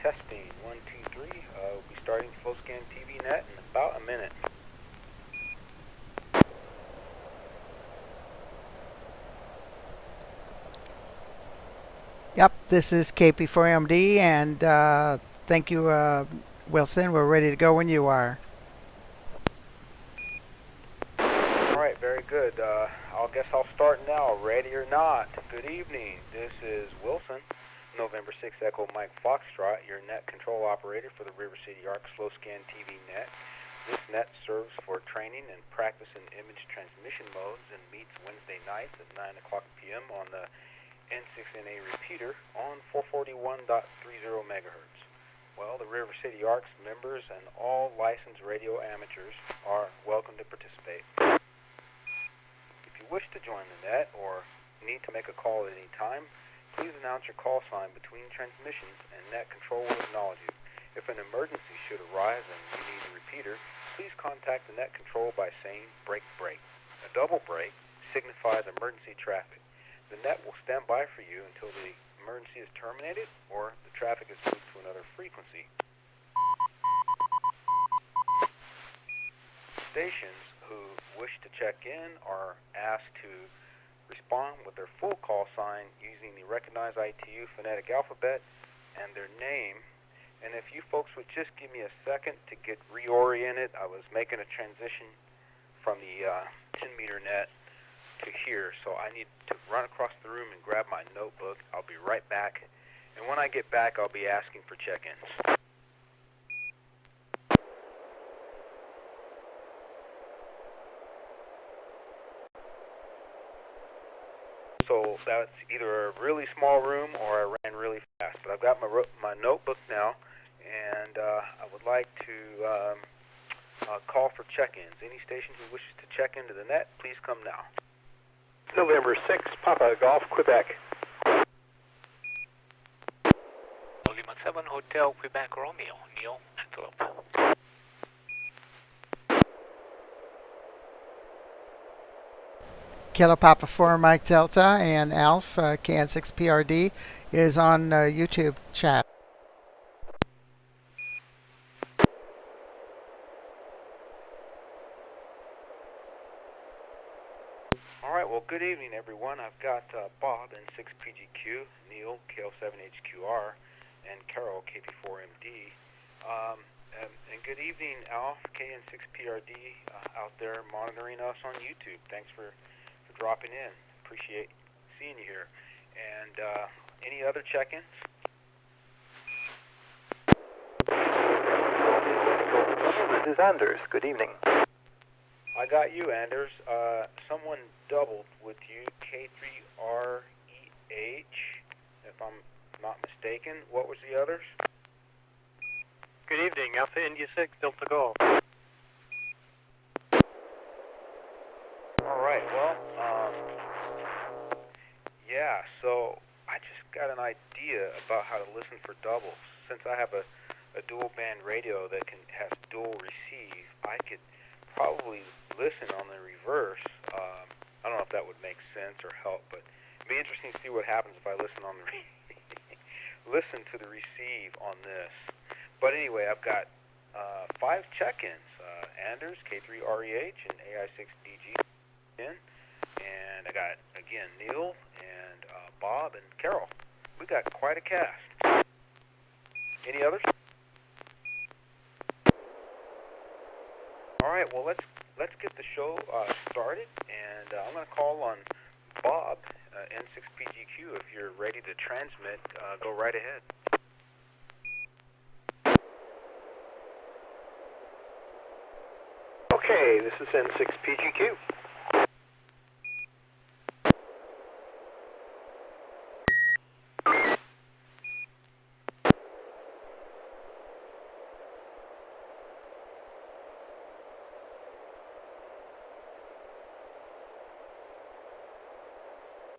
Testing 1, 2, 3. We'll be starting Full Scan TV Net in about a minute. Yep, this is KP4MD, and thank you, Wilson. We're ready to go when you are. All right, very good. I guess I'll start now. Ready or not? Good evening. This is Wilson, November 6 Echo Mike Foxtrot, your net control operator for the River City Arc Slow Scan TV Net. This net serves for training and practice in image transmission modes and meets Wednesday nights at 9 o'clock p.m. on the N6NA repeater on 441.30 megahertz. Well, the River City Arc's members and all licensed radio amateurs are welcome to participate. If you wish to join the net or need to make a call at any time, please announce your call sign between transmissions and net control will acknowledge you. If an emergency should arise and you need a repeater, please contact the net control by saying break break. A double break signifies emergency traffic. The net will stand by for you until the emergency is terminated or the traffic is moved to another frequency. Stations who wish to check in are asked to respond with their full call sign using the recognized ITU phonetic alphabet and their name. And if you folks would just give me a second to get reoriented, I was making a transition from the 10-meter net to here, so I need to run across the room and grab my notebook. I'll be right back, and when I get back, I'll be asking for check-ins. So that's either a really small room or I ran really fast. But I've got my notebook now, and I would like to call for check-ins. Any station who wishes to check into the net, please come now. November 6, Papa Golf, Quebec. Lima 7 Hotel, Quebec, Romeo, Neil, Antelope. Kilo Papa 4 Mike Delta and Alf KN6PRD is on YouTube chat. All right, well, good evening, everyone. I've got Bob, N6PGQ, Neil, KL7HQR, and Carol, KP4MD. And good evening, Alf, KN6PRD, out there monitoring us on YouTube. Thanks for dropping in. Appreciate seeing you here. And any other check-ins? This is Anders. Good evening. I got you, Anders. Someone doubled with you, K3REH, if I'm not mistaken. What was the others? Good evening, Alpha India 6, Delta Golf. All right, well, yeah, so I just got an idea about how to listen for doubles. Since I have a dual band radio that has dual receive, I could probably listen on the reverse. I don't know if that would make sense or help, but it'd be interesting to see what happens if I listen on the listen to the receive on this. But anyway, I've got 5 check-ins: Anders, K3REH, and AI6DG. And I got, again, Neil and Bob and Carol. We got quite a cast. Any others? All right, well, let's get the show started, and I'm going to call on Bob, N6PGQ. If you're ready to transmit, go right ahead. Okay, this is N6PGQ.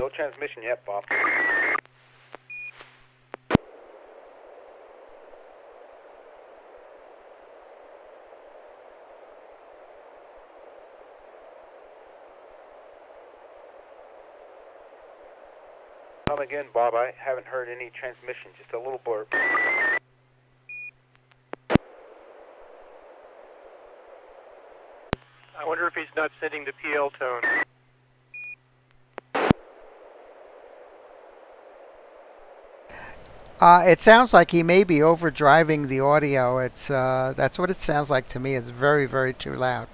No transmission yet, Bob. Come again, Bob. I haven't heard any transmission, just a little blurb. if he's not sending the PL tone. It sounds like he may be overdriving the audio. That's what it sounds like to me. It's very, very too loud.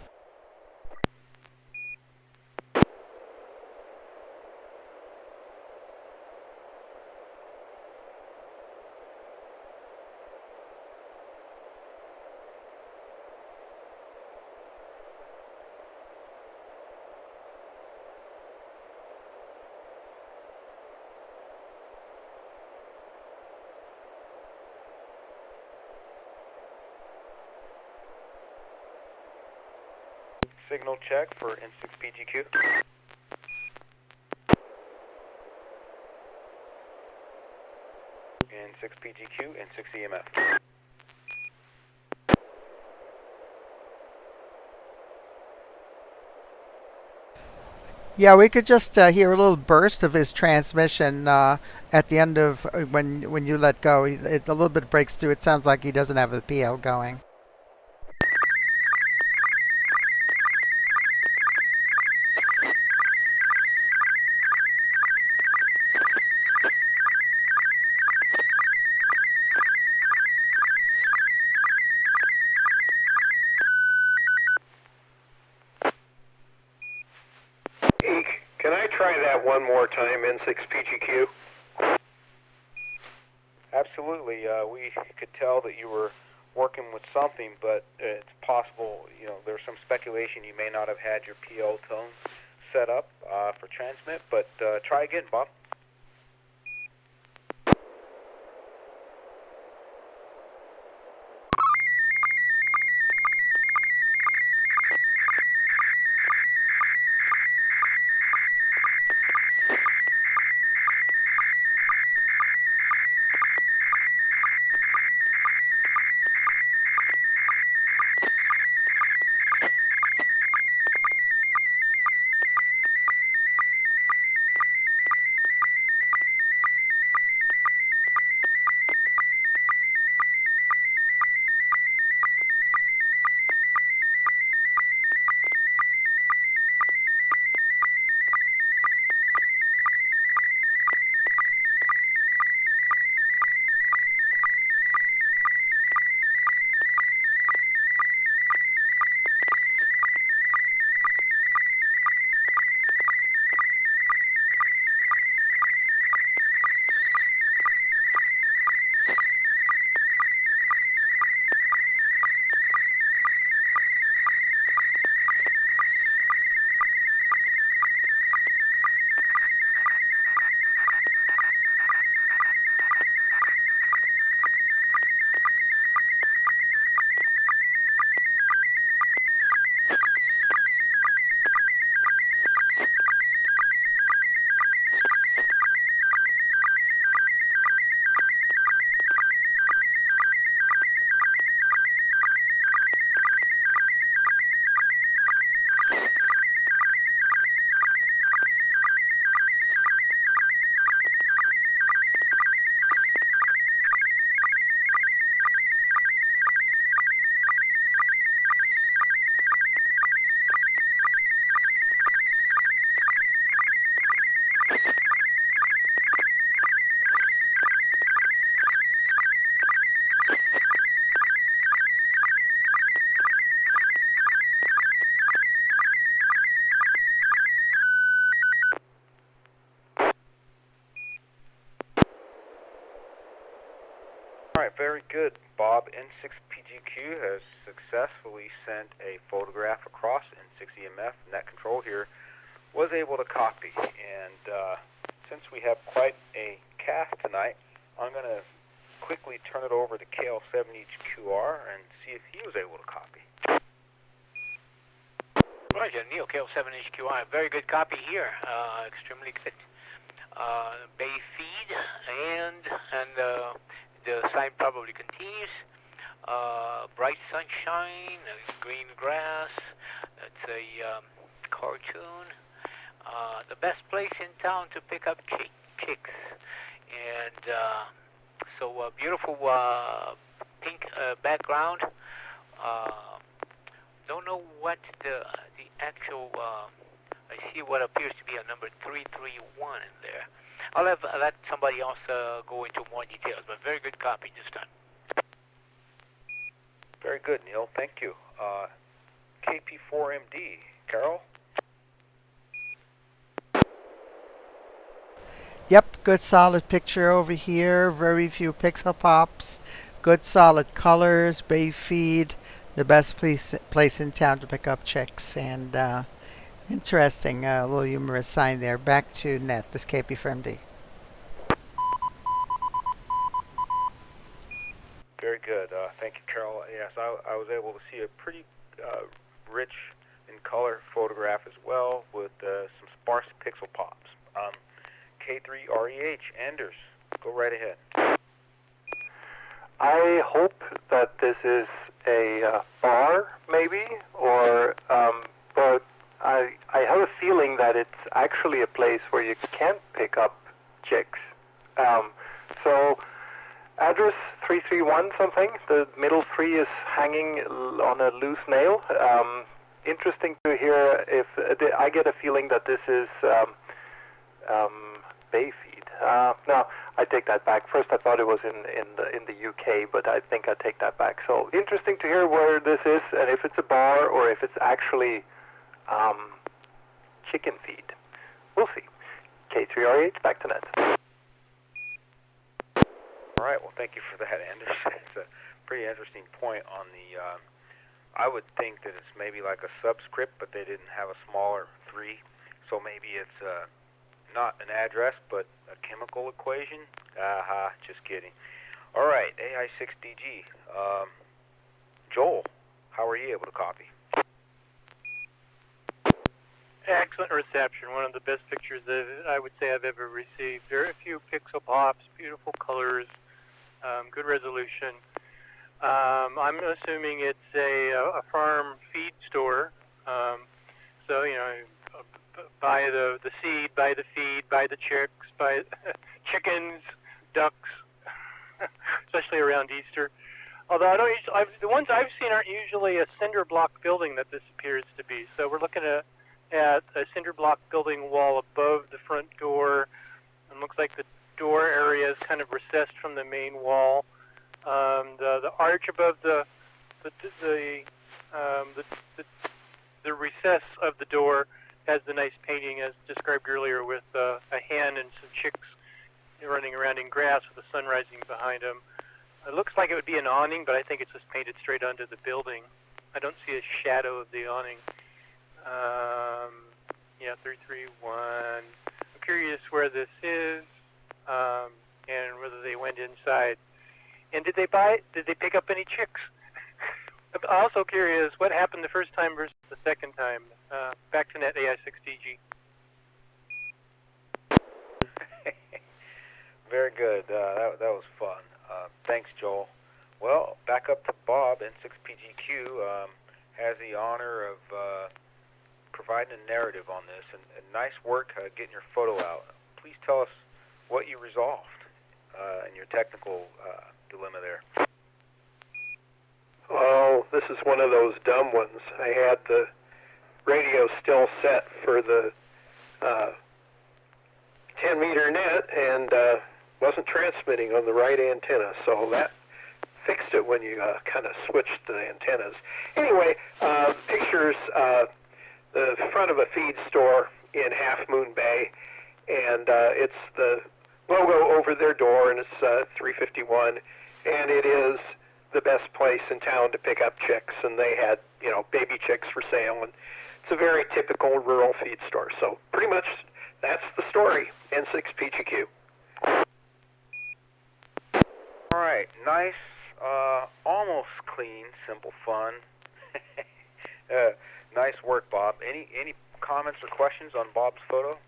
Signal check for N6PGQ. N6PGQ, N6EMF. Yeah, we could just hear a little burst of his transmission at the end of when you let go. A little bit breaks through. It sounds like he doesn't have the PL going. Can I try that one more time, N6PGQ? Absolutely. We could tell that you were working with something, but it's possible, there's some speculation you may not have had your PL tone set up for transmit, but try again, Bob. All right, very good, Bob. N6PGQ has successfully sent a photograph across. N6EMF net control here was able to copy. And since we have quite a cast tonight, I'm going to quickly turn it over to KL7HQR and see if he was able to copy. Roger, Neil, KL7HQR. Very good copy here. Extremely good. Bay feed and the sign probably continues. Bright sunshine, green grass. It's a cartoon. The best place in town to pick up chicks. And so beautiful pink background. Don't know what the actual, I see what appears to be a number 331 in there. I'll let somebody else go into more details, but very good copy this time. Very good, Neil. Thank you. KP4MD, Carol? Yep, good solid picture over here. Very few pixel pops. Good solid colors. Bay feed. The best place in town to pick up chicks. And interesting, little humorous sign there. Back to net. This KP for MD. Very good. Thank you, Carol. Yes, I was able to see a pretty rich in color photograph as well with some sparse pixel pops. K3REH, Anders, go right ahead. I hope that this is a bar, maybe, or but I have a feeling that it's actually a place where you can't pick up chicks. So address 331 something. The middle 3 is hanging on a loose nail. Interesting to hear if I get a feeling that this is bay feed. No, I take that back. First I thought it was in the UK, but I think I take that back. So interesting to hear where this is and if it's a bar or if it's actually chicken feed. We'll see. K3RH, back to net. All right, well, thank you for that, Anders. It's a pretty interesting point on the, I would think that it's maybe like a subscript, but they didn't have a smaller 3, so maybe it's not an address, but a chemical equation. Just kidding. All right, AI6DG. Joel, how are you able to copy? Excellent reception. One of the best pictures that I would say I've ever received. Very few pixel pops, beautiful colors, good resolution. I'm assuming it's a farm feed store. So, you know, buy the seed, buy the feed, buy the chicks, buy chickens, ducks, especially around Easter. Although I don't usually, the ones I've seen aren't usually a cinder block building that this appears to be. So we're looking at a cinder block building wall above the front door, and looks like the door area is kind of recessed from the main wall. The arch above the recess of the door has the nice painting as described earlier with a hen and some chicks running around in grass with the sun rising behind them. It looks like it would be an awning, but I think it's just painted straight onto the building. I don't see a shadow of the awning. Yeah, 331. I'm curious where this is, and whether they went inside. And did they pick up any chicks? I'm also curious what happened the first time versus the second time. Back to net AI6DG. Very good. That was fun. Thanks, Joel. Well, back up to Bob. N6PGQ has the honor of providing a narrative on this, and nice work getting your photo out. Please tell us what you resolved and your technical dilemma there. Oh, this is one of those dumb ones. I had the radio still set for the 10-meter net and wasn't transmitting on the right antenna, so that fixed it when you kind of switched the antennas. Anyway, pictures the front of a feed store in Half Moon Bay, and it's the logo over their door, and it's 351, and it is the best place in town to pick up chicks, and they had, you know, baby chicks for sale, and it's a very typical rural feed store. So pretty much that's the story. N6PGQ. All right, nice, almost clean, simple fun. Nice work, Bob. Any comments or questions on Bob's photo?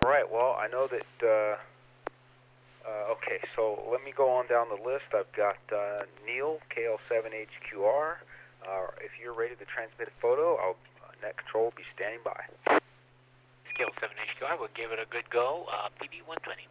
All right, well, I know that, okay, so let me go on down the list. I've got Neil, KL7HQR. If you're ready to transmit a photo, net control will be standing by. Scale 7HQI, we'll give it a good go. PB120.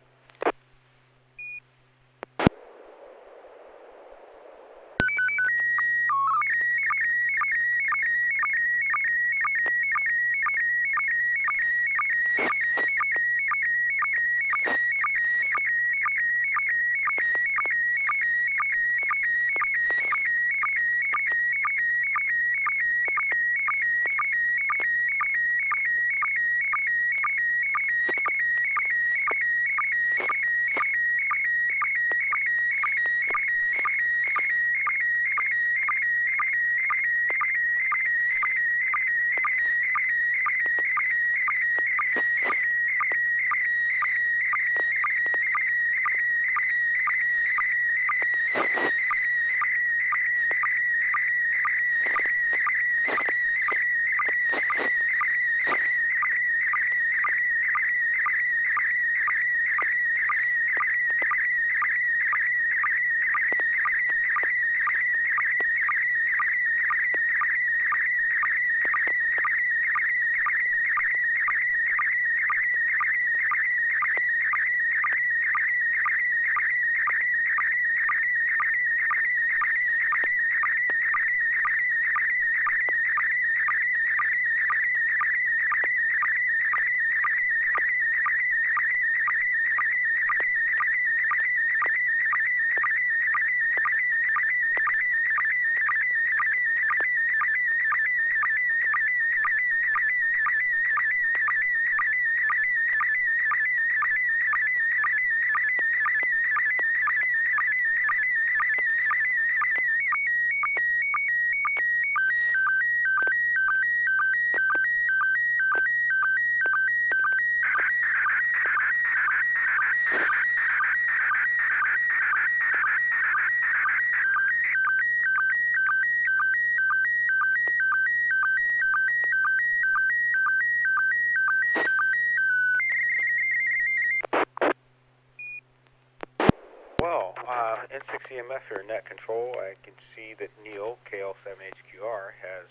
N6EMF here, Net Control. I can see that Neil, KL7HQR, has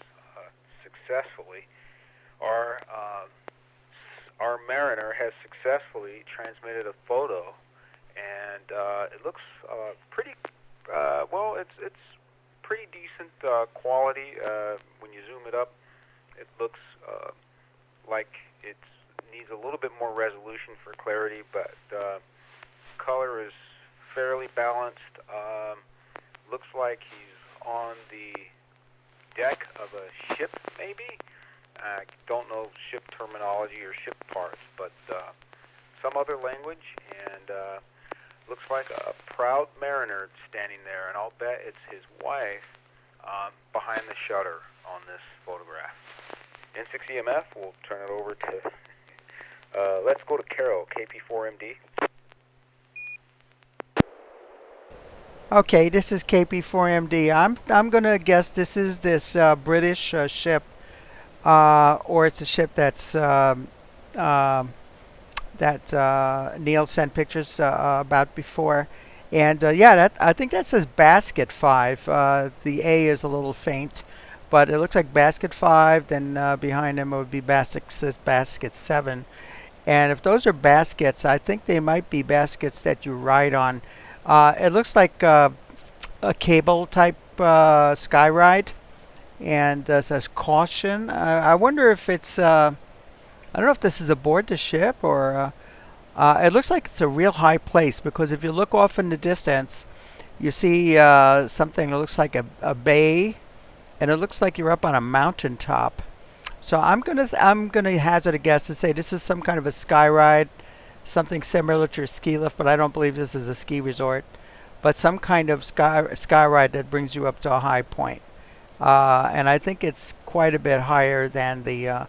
successfully, our Mariner has successfully transmitted a photo, and it looks pretty, well, it's pretty decent quality. When you zoom it up, it looks like it needs a little bit more resolution for clarity, but color is fairly balanced. Looks like he's on the deck of a ship, maybe. I don't know ship terminology or ship parts, but some other language, and looks like a proud mariner standing there, and I'll bet it's his wife behind the shutter on this photograph. N6EMF, we'll turn it over to, let's go to Carol, KP4MD. Okay, this is KP4MD. I'm gonna guess this is this British ship, or it's a ship that's that Neil sent pictures about before, and yeah, I think that says Basket 5. The A is a little faint, but it looks like Basket 5. Then behind him it would be Basket 7, and if those are baskets, I think they might be baskets that you ride on. It looks like a cable type sky ride, and says caution. I wonder if it's, I don't know if this is aboard the ship, or it looks like it's a real high place, because if you look off in the distance, you see something that looks like a bay, and it looks like you're up on a mountaintop. So I'm gonna hazard a guess to say this is some kind of a sky ride, something similar to a ski lift, but I don't believe this is a ski resort, but some kind of sky ride that brings you up to a high point. And I think it's quite a bit higher than the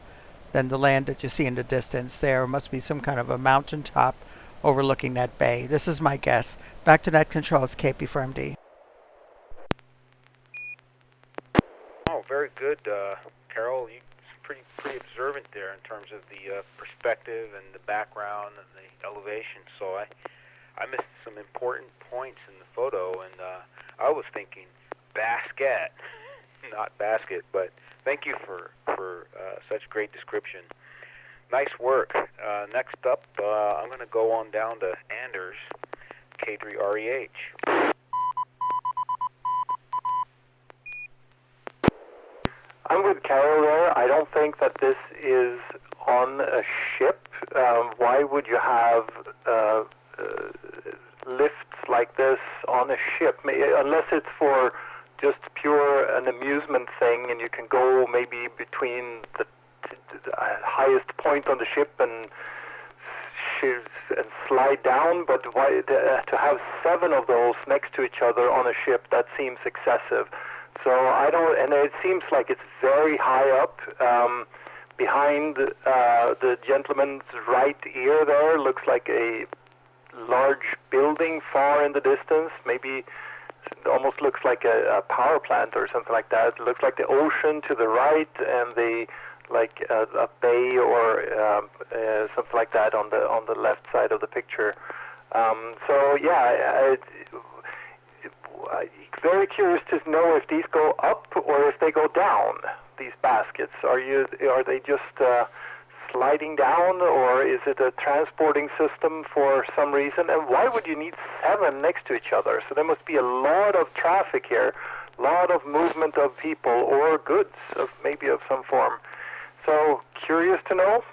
land that you see in the distance. There must be some kind of a mountaintop overlooking that bay. This is my guess. Back to Net Controls, KP4MD. Oh, very good, Carol. You're pretty observant there in terms of the perspective and the background and the elevation. So I missed some important points in the photo, and I was thinking basket, not basket. But thank you for such great description. Nice work. Next up, I'm going to go on down to Anders, K3REH. I'm with Carol there. I don't think that this is on a ship. Why would you have lifts like this on a ship? Unless it's for just pure an amusement thing, and you can go maybe between the highest point on the ship and slide down. But why to have 7 of those next to each other on a ship? That seems excessive. So I don't, and it seems like it's very high up. Behind the gentleman's right ear there looks like a large building far in the distance. Maybe it almost looks like a power plant or something like that. It looks like the ocean to the right, and the like a bay or something like that on the left side of the picture. So yeah. I'm very curious to know if these go up or if they go down, these baskets. Are they just sliding down, or is it a transporting system for some reason? And why would you need 7 next to each other? So there must be a lot of traffic here, a lot of movement of people or goods of maybe of some form. So curious to know,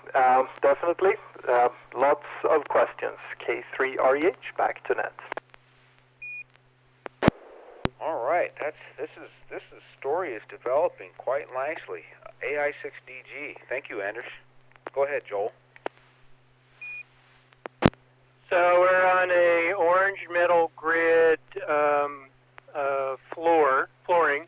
definitely. Lots of questions. K3REH, back to Net. All right, this story is developing quite nicely. AI6DG. Thank you, Anders. Go ahead, Joel. So we're on a orange metal grid flooring.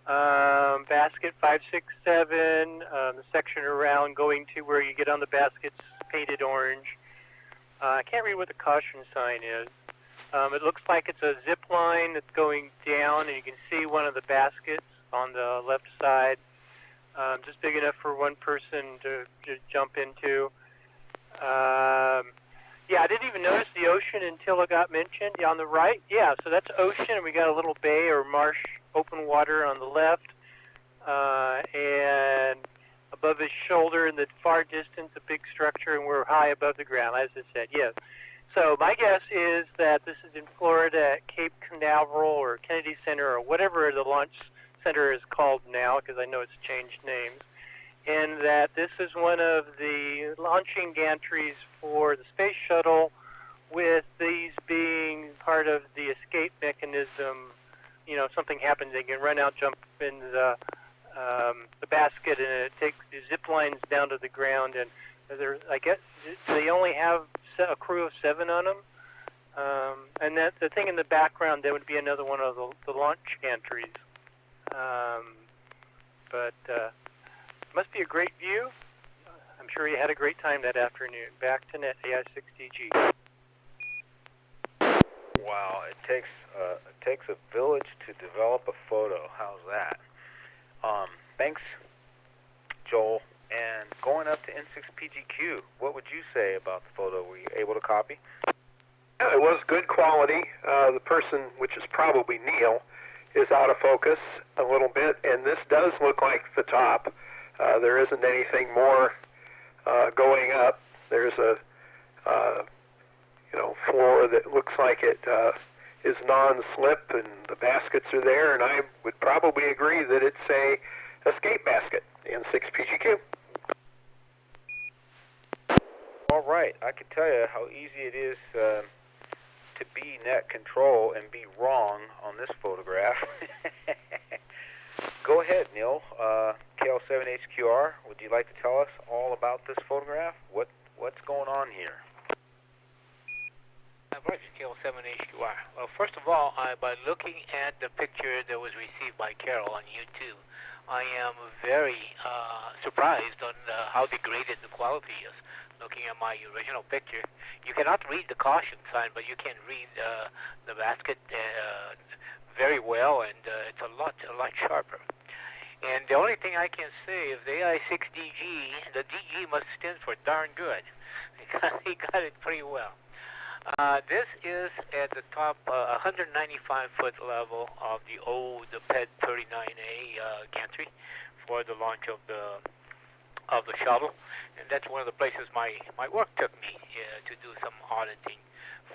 Basket 567. The section around going to where you get on the baskets painted orange. I can't read what the caution sign is. It looks like it's a zip line that's going down, and you can see one of the baskets on the left side, just big enough for one person to jump into. Yeah, I didn't even notice the ocean until it got mentioned. Yeah, on the right, yeah, so that's ocean, and we got a little bay or marsh, open water on the left, and above his shoulder in the far distance, a big structure, and we're high above the ground, as I said, yes. So my guess is that this is in Florida at Cape Canaveral or Kennedy Center or whatever the launch center is called now, because I know it's changed names, and that this is one of the launching gantries for the space shuttle, with these being part of the escape mechanism. You know, if something happens, they can run out, jump in the basket, and it takes the zip lines down to the ground. And I guess they only have a crew of 7 on them. And that the thing in the background, there would be another one of the launch gantries. But must be a great view. I'm sure you had a great time that afternoon. Back to Net AI6DG. Wow, it takes a village to develop a photo. How's that? Thanks, Joel. And going up to N6PGQ, what would you say about the photo? Were you able to copy? Yeah, it was good quality. The person, which is probably Neil, is out of focus a little bit, and this does look like the top. There isn't anything more going up. There's a floor that looks like it is non-slip, and the baskets are there, and I would probably agree that it's a escape basket in N6PGQ. All right, I can tell you how easy it is to be net control and be wrong on this photograph. Go ahead, Neil. KL7HQR, would you like to tell us all about this photograph? What's going on here? Right, KL7HQR. Well, first of all, by looking at the picture that was received by Carol on YouTube, I am very surprised on how degraded the quality is. Looking at my original picture, you cannot read the caution sign, but you can read the basket very well, and it's a lot sharper. And the only thing I can say is the AI6DG, the DG must stand for darn good. He got it pretty well. This is at the top 195-foot level of the old PED 39A gantry for the launch of the shuttle, and that's one of the places my work took me to do some auditing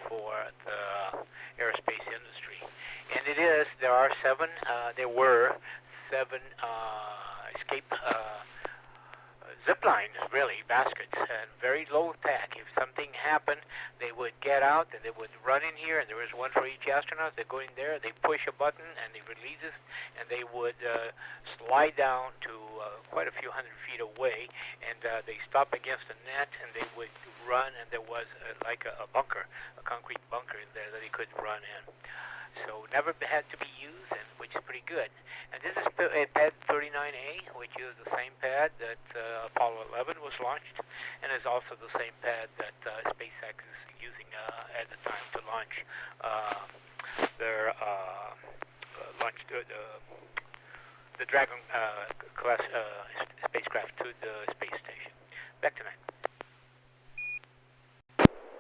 for the aerospace industry. And there were seven escape zip lines, really, baskets, and very low tech. If something happened, they would get out and they would run in here, and there was one for each astronaut. They go in there, they push a button, and it releases, and they would slide down to quite a few hundred feet away, and they stop against a net, and they would run, and there was like a bunker, a concrete bunker in there that they could run in. So never had to be used, and which is pretty good. And this is a PED 39A, which is the same pad that Apollo 11 was launched, and is also the same pad that SpaceX is using at the time to launch their the Dragon class spacecraft to the space station. Back tonight.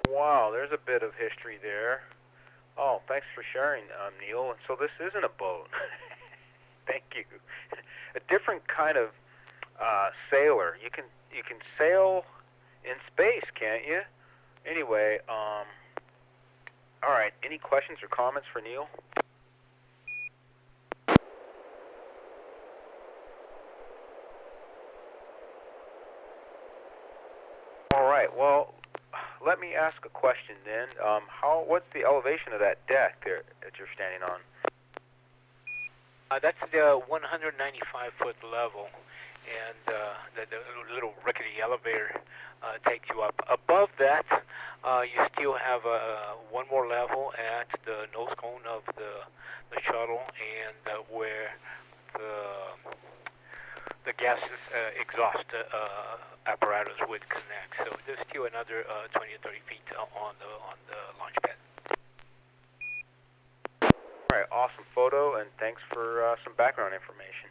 Wow, there's a bit of history there. Oh, thanks for sharing, Neil. And so this isn't a boat. Thank you. A different kind of sailor. You can sail in space, can't you? Anyway, all right. Any questions or comments for Neil? All right. Well, let me ask a question then. What's the elevation of that deck there that you're standing on? That's the 195-foot level, and the little rickety elevator takes you up. Above that, you still have one more level at the nose cone of the shuttle, and where the gases exhaust apparatus would connect. So there's still another 20 or 30 feet on the launch pad. All right, awesome photo, and thanks for some background information.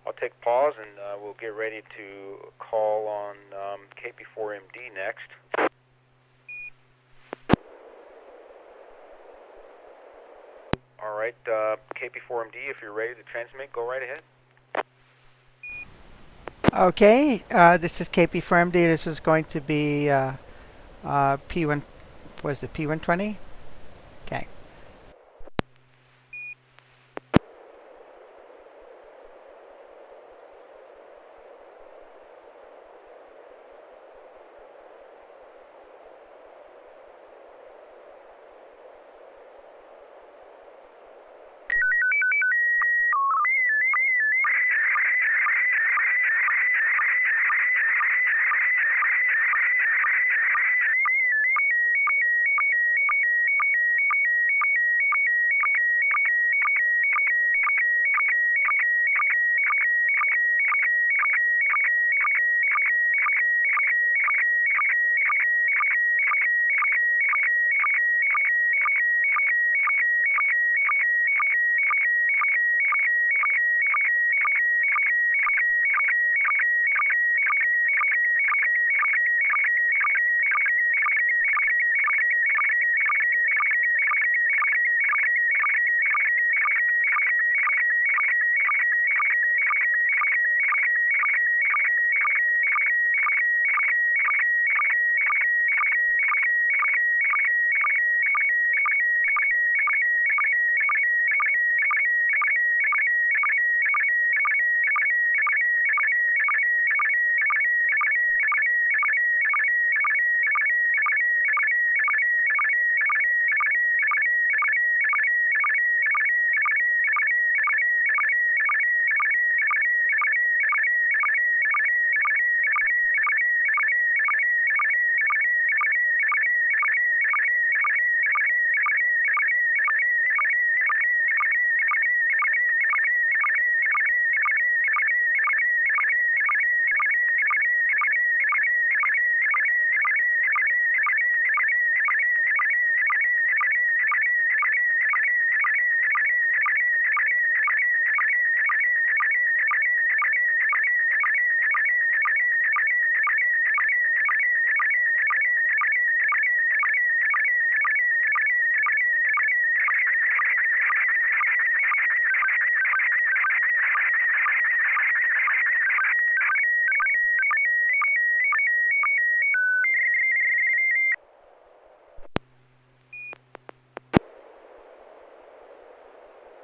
I'll take pause, and we'll get ready to call on KP4MD next. All right, KP4MD, if you're ready to transmit, go right ahead. Okay, this is KP4MD. This is going to be P1, was it P120? Okay.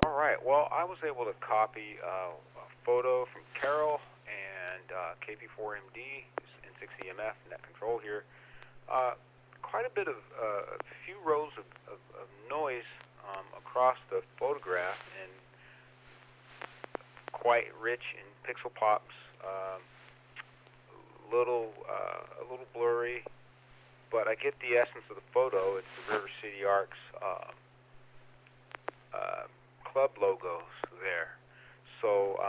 All right, well, I was able to copy a photo from Carol and KP4MD, N6NA Net Control here. Quite a bit of, a few rows of noise across the photograph, and quite rich in pixel pops, a little blurry, but I get the essence of the photo. It's the River City Arcs club logos there. So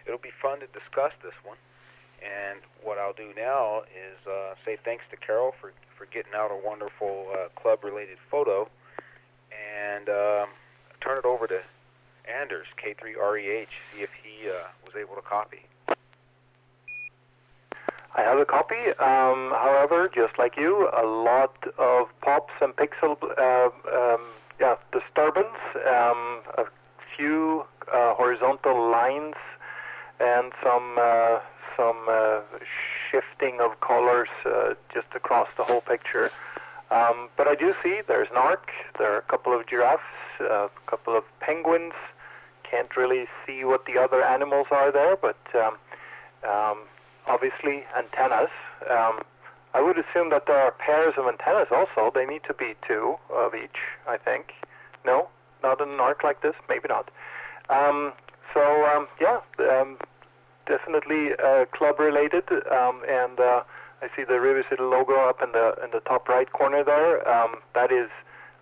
it'll be fun to discuss this one. And what I'll do now is say thanks to Carol for getting out a wonderful club-related photo, and turn it over to Anders, K3REH, see if he was able to copy. I have a copy. However, just like you, a lot of pops and pixel disturbance, a few horizontal lines, and some shifting of colors just across the whole picture. But I do see there's an arc, there are a couple of giraffes, a couple of penguins. Can't really see what the other animals are there, but obviously antennas. I would assume that there are pairs of antennas also. They need to be two of each, I think. No? Not in an arc like this? Maybe not. Definitely club-related, and I see the River City logo up in the top right corner there. That is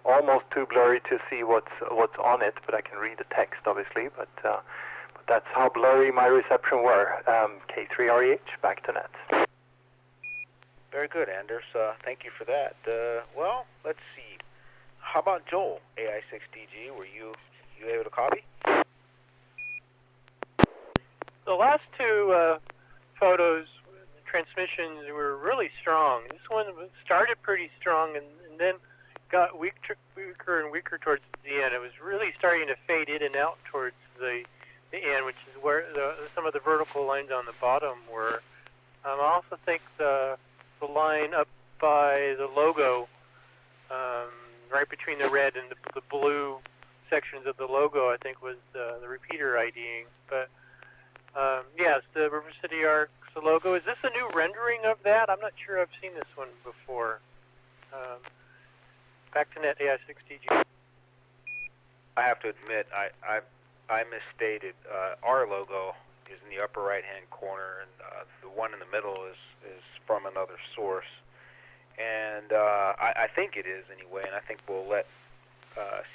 almost too blurry to see what's on it, but I can read the text, obviously. But that's how blurry my reception were. K3REH, back to net. Very good, Anders. Thank you for that. Well, let's see. How about Joel, AI6DG? Were you able to copy? The last two photos, transmissions were really strong. This one started pretty strong, and then got weaker and weaker towards the end. It was really starting to fade in and out towards the end, which is where some of the vertical lines on the bottom were. I also think the line up by the logo, right between the red and the blue sections of the logo, I think was the repeater IDing. But yes, the River City Arcs logo. Is this a new rendering of that? I'm not sure I've seen this one before. Back to Net AI6TG. I have to admit, I misstated. Our logo is in the upper right-hand corner, and the one in the middle is from another source. And I think it is anyway, and I think we'll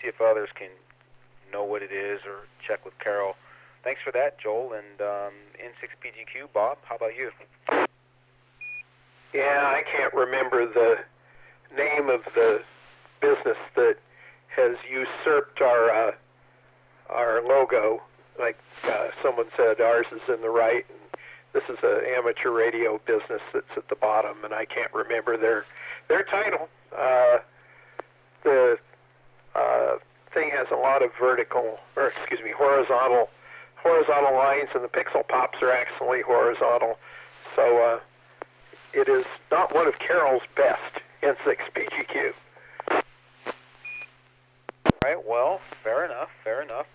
see if others can know what it is or check with Carol. Thanks for that, Joel. And N6PGQ, Bob, how about you? Yeah, I can't remember the name of the business that has usurped our logo. Like someone said, ours is in the right, and this is an amateur radio business that's at the bottom, and I can't remember their title. The thing has a lot of horizontal lines, and the pixel pops are actually horizontal. So it is not one of Carol's best N6PGQ. All right, well, fair enough.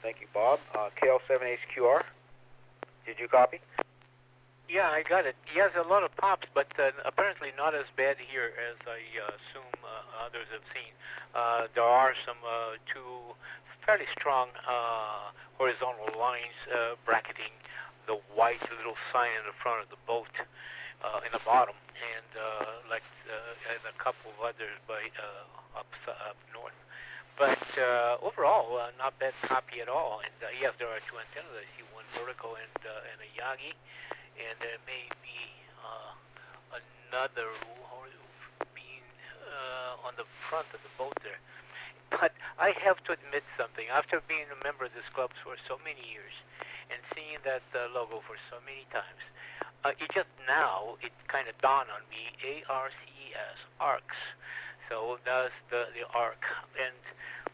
Thank you, Bob. KL7HQR, did you copy? Yeah, I got it. He has a lot of pops, but apparently not as bad here as I assume others have seen. There are some two fairly strong horizontal lines bracketing the white little sign in the front of the boat in the bottom, and and a couple of others up north. But overall, not bad copy at all. And yes, there are two antennas. I see one vertical and a Yagi, and there may be another being on the front of the boat there. But I have to admit something. After being a member of this club for so many years and seeing that logo for so many times, it just now, it kind of dawned on me, ARCES, ARCs. So does the ARC. And,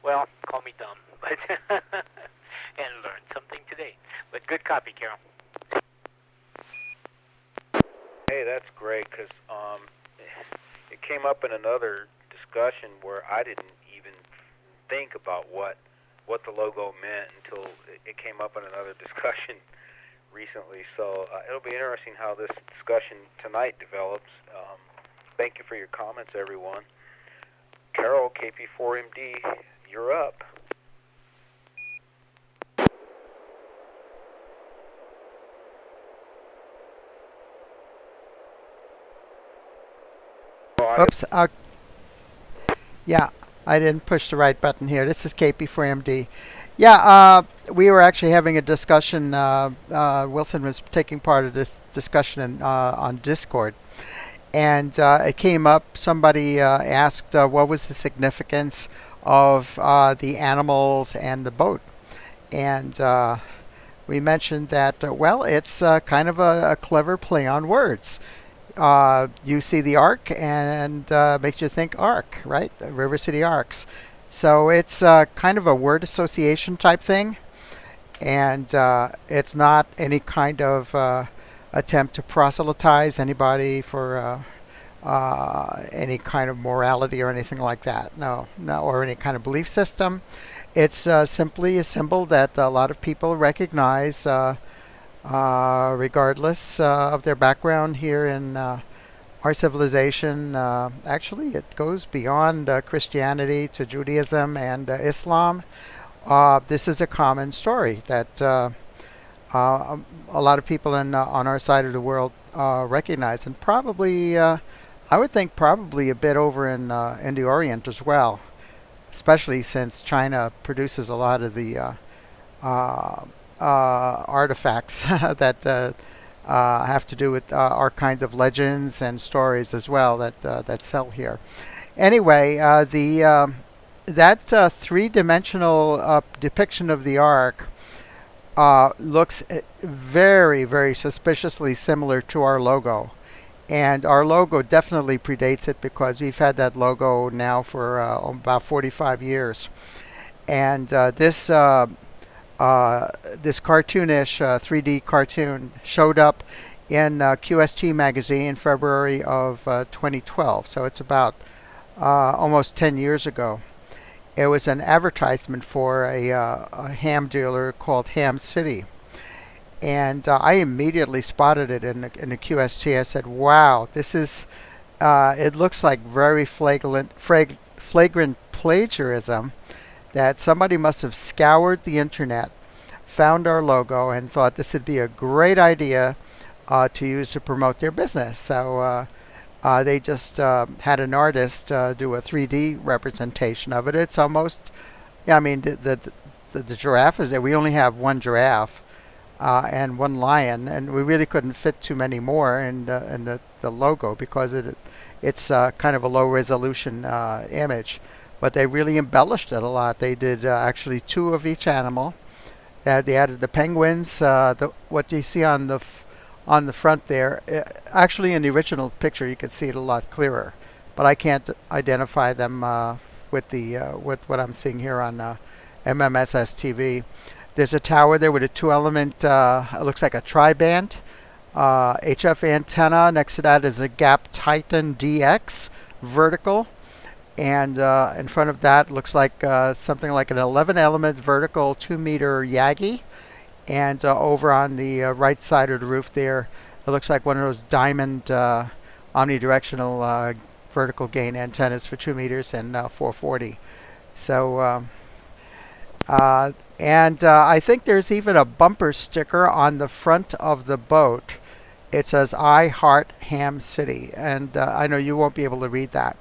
well, call me dumb, but and learned something today. But good copy, Carol. Hey, that's great, because it came up in another discussion where I didn't even think about what the logo meant until it came up in another discussion recently. So it'll be interesting how this discussion tonight develops. Thank you for your comments, everyone. Carol, KP4MD, you're up. Oops. Yeah, I didn't push the right button here. This is KP4MD. Yeah, we were actually having a discussion. Wilson was taking part of this discussion on Discord. And it came up, somebody asked what was the significance of the animals and the boat. And we mentioned that, well, it's kind of a clever play on words. You see the arc and makes you think arc, right? River City Arcs. So it's kind of a word association type thing. And it's not any kind of attempt to proselytize anybody for any kind of morality or anything like that. No, or any kind of belief system. It's simply a symbol that a lot of people recognize regardless of their background here in our civilization. Actually, it goes beyond Christianity to Judaism and Islam. This is a common story that a lot of people on our side of the world recognize, and probably, I would think, probably a bit over in the Orient as well, especially since China produces a lot of the artifacts that have to do with our kinds of legends and stories as well that sell here. Anyway, that three-dimensional depiction of the arc looks very, very suspiciously similar to our logo. And our logo definitely predates it because we've had that logo now for about 45 years. And this cartoonish 3D cartoon showed up in QST magazine in February of 2012. So it's about almost 10 years ago. It was an advertisement for a ham dealer called Ham City. And I immediately spotted it in the QST. I said, wow, this is, it looks like very flagrant plagiarism that somebody must have scoured the internet, found our logo, and thought this would be a great idea to use to promote their business. So they just had an artist do a 3D representation of it. It's almost, yeah, I mean, the giraffe is there. We only have one giraffe and one lion, and we really couldn't fit too many more in the logo because it's kind of a low resolution image. But they really embellished it a lot. They did actually 2 of each animal. They added the penguins. What you see on the front there, actually in the original picture you could see it a lot clearer, but I can't identify them with what I'm seeing here on MMS STV. There's a tower there with a 2-element, it looks like a tri-band HF antenna. Next to that is a Gap Titan DX vertical. And in front of that looks like something like an 11-element vertical 2-meter Yagi. And over on the right side of the roof there, it looks like one of those diamond omnidirectional vertical gain antennas for 2 meters and 440. So, I think there's even a bumper sticker on the front of the boat. It says, I Heart Ham City. And I know you won't be able to read that.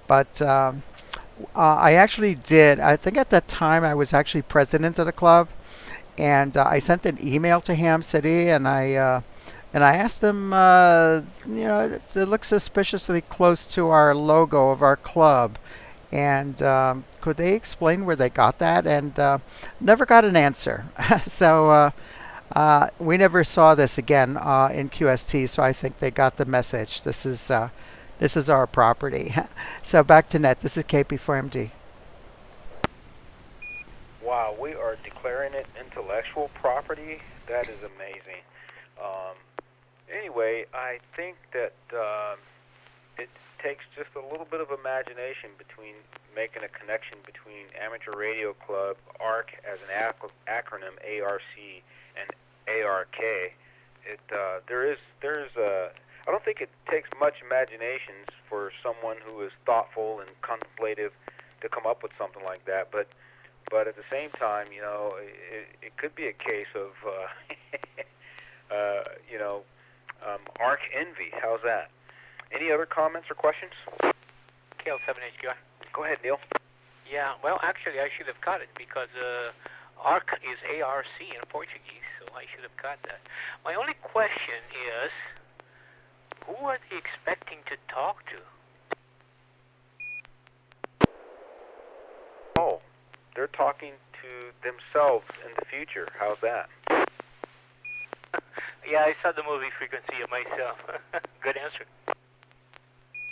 But I actually did. I think at that time I was actually president of the club, and I sent an email to Ham City, and I asked them, it looks suspiciously close to our logo of our club, and could they explain where they got that? And never got an answer. So we never saw this again in QST. So I think they got the message. This is our property. So back to net. This is KP4MD. Wow, we are declaring it intellectual property. That is amazing. Anyway, I think that it takes just a little bit of imagination between making a connection between Amateur Radio Club, ARC as an acronym, ARC, and ARK. I don't think it takes much imagination for someone who is thoughtful and contemplative to come up with something like that. But at the same time, it could be a case of, ARC envy. How's that? Any other comments or questions? KL7HQR. Go ahead, Neil. Yeah, well, actually, I should have got it because ARC is ARC in Portuguese, so I should have got that. My only question is, who are they expecting to talk to? Oh, they're talking to themselves in the future. How's that? Yeah, I saw the movie Frequency of myself. Good answer.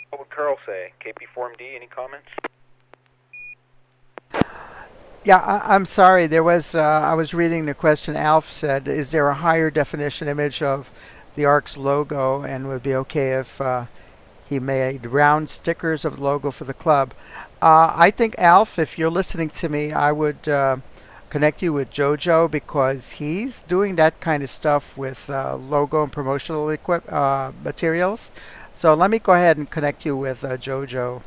What would Carl say? KP4MD, any comments? Yeah, I'm sorry. There was I was reading the question. Alf said, "Is there a higher definition image of the ARC's logo, and would be okay if he made round stickers of the logo for the club?" I think, Alf, if you're listening to me, I would connect you with Jojo because he's doing that kind of stuff with logo and promotional materials. So let me go ahead and connect you with Jojo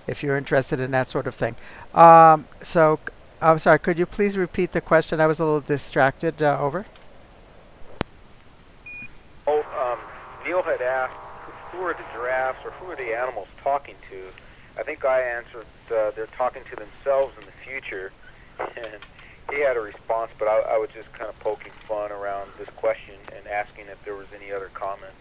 if you're interested in that sort of thing. So I'm sorry, could you please repeat the question? I was a little distracted. Over. Neil had asked who are the giraffes or who are the animals talking to. I think I answered they're talking to themselves in the future, and he had a response, but I was just kind of poking fun around this question and asking if there was any other comments.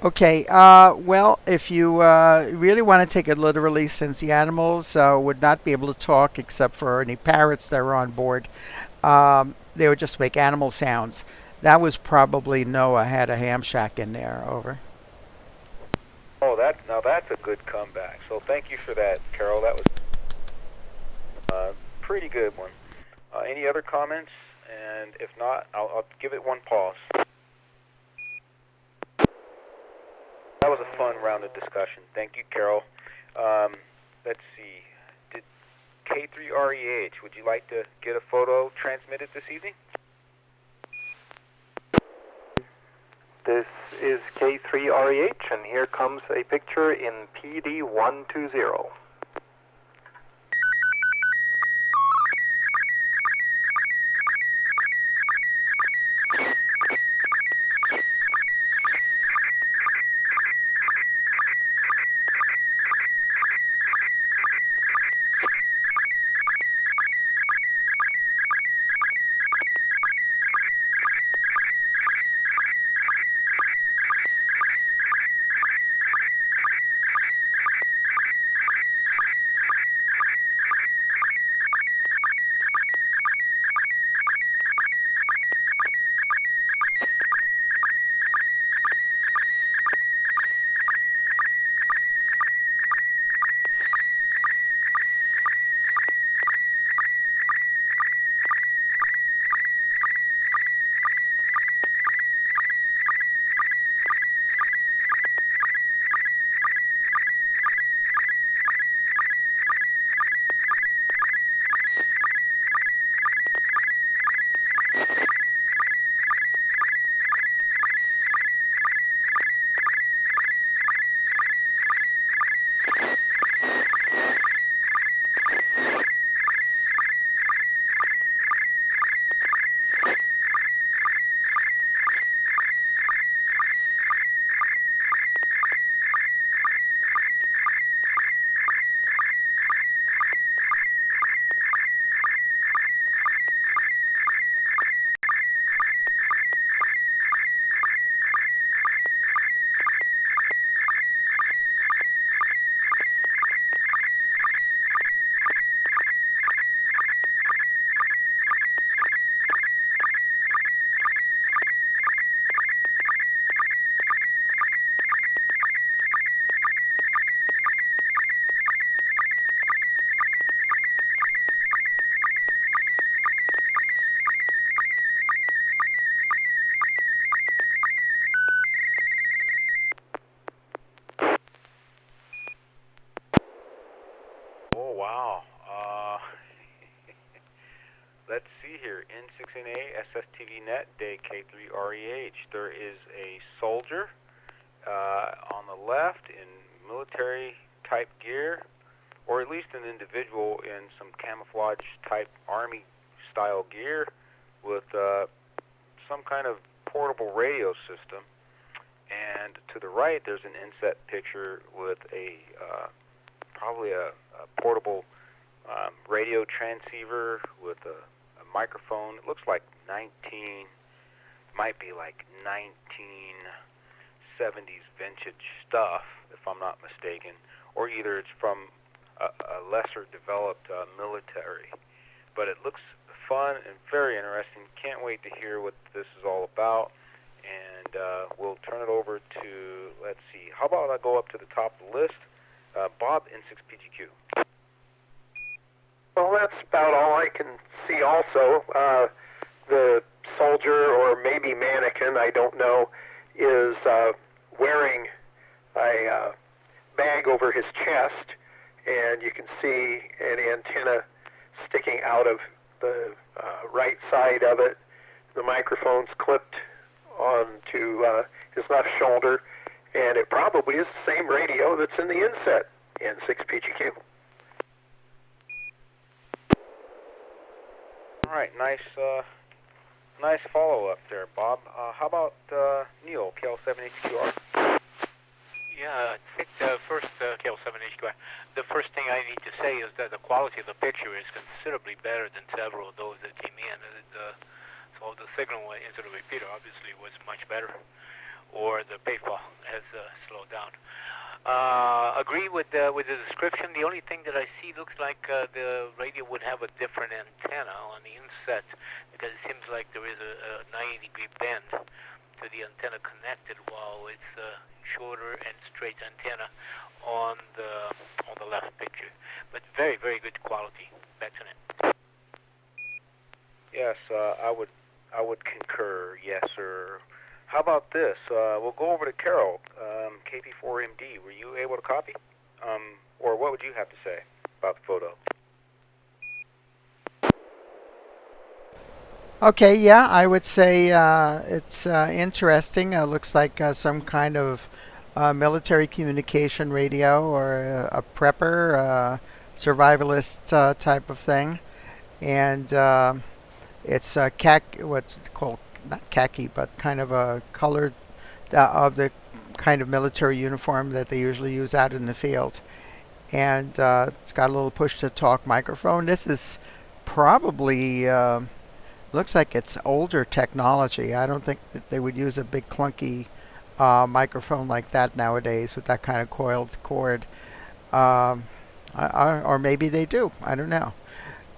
Okay, well, if you really want to take it literally, since the animals would not be able to talk except for any parrots that were on board, they would just make animal sounds. That was probably Noah had a ham shack in there. Over. Oh, now that's a good comeback. So thank you for that, Carol. That was a pretty good one. Any other comments? And if not, I'll give it one pause. That was a fun round of discussion. Thank you, Carol. Let's see. Did K3REH, would you like to get a photo transmitted this evening? This is K3REH, and here comes a picture in PD120. Oh, wow. Let's see here. N6NA SSTV Net, day K3REH. There is a soldier on the left in military-type gear, or at least an individual in some camouflage-type Army-style gear with some kind of portable radio system. And to the right, there's an inset picture with a probably a portable radio transceiver with a microphone. It looks like might be like 1970s vintage stuff, if I'm not mistaken, or either it's from a lesser developed military. But it looks fun and very interesting. Can't wait to hear what this is all about. And we'll turn it over to, let's see, how about I go up to the top of the list? Bob, N6PGQ. Well, that's about all I can see also. The soldier, or maybe mannequin, I don't know, is wearing a bag over his chest, and you can see an antenna sticking out of the right side of it. The microphone's clipped onto his left shoulder, and it probably is the same radio that's in the inset, N6PGQ. All right, nice follow-up there, Bob. How about Neil, KL7HQR? Yeah, I think the first KL7HQR, the first thing I need to say is that the quality of the picture is considerably better than several of those that came in. So the signal into the repeater obviously was much better, or the paintball has slowed down. Agree with the description. The only thing that I see looks like the radio would have a different antenna on the inset, because it seems like there is a 90-degree bend to the antenna connected, while it's a shorter and straight antenna on the left picture. But very, very good quality. Back to Net. Yes, I would concur. Yes, sir. How about this? We'll go over to Carol, KP4MD. Were you able to copy? Or what would you have to say about the photo? Okay, yeah, I would say it's interesting. Looks like some kind of military communication radio or a prepper, survivalist type of thing. And it's what's it called, not khaki, but kind of a color of the kind of military uniform that they usually use out in the field. And it's got a little push-to-talk microphone. This is probably, looks like it's older technology. I don't think that they would use a big clunky microphone like that nowadays with that kind of coiled cord. Or maybe they do. I don't know.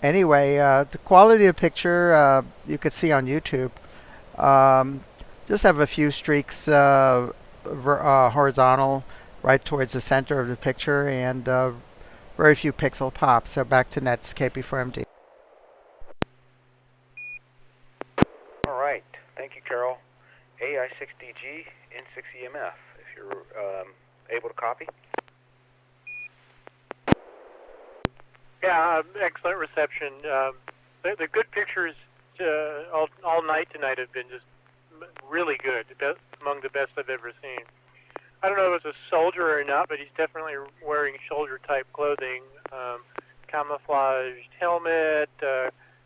Anyway, the quality of the picture you could see on YouTube. Just have a few streaks horizontal right towards the center of the picture, and very few pixel pops. So back to Net's KP4MD. All right. Thank you, Carol. AI6DG, N6EMF, if you're able to copy. Yeah, excellent reception. The good pictures all night tonight have been just really good, among the best I've ever seen. I don't know if it's a soldier or not, but he's definitely wearing soldier-type clothing. Camouflaged helmet,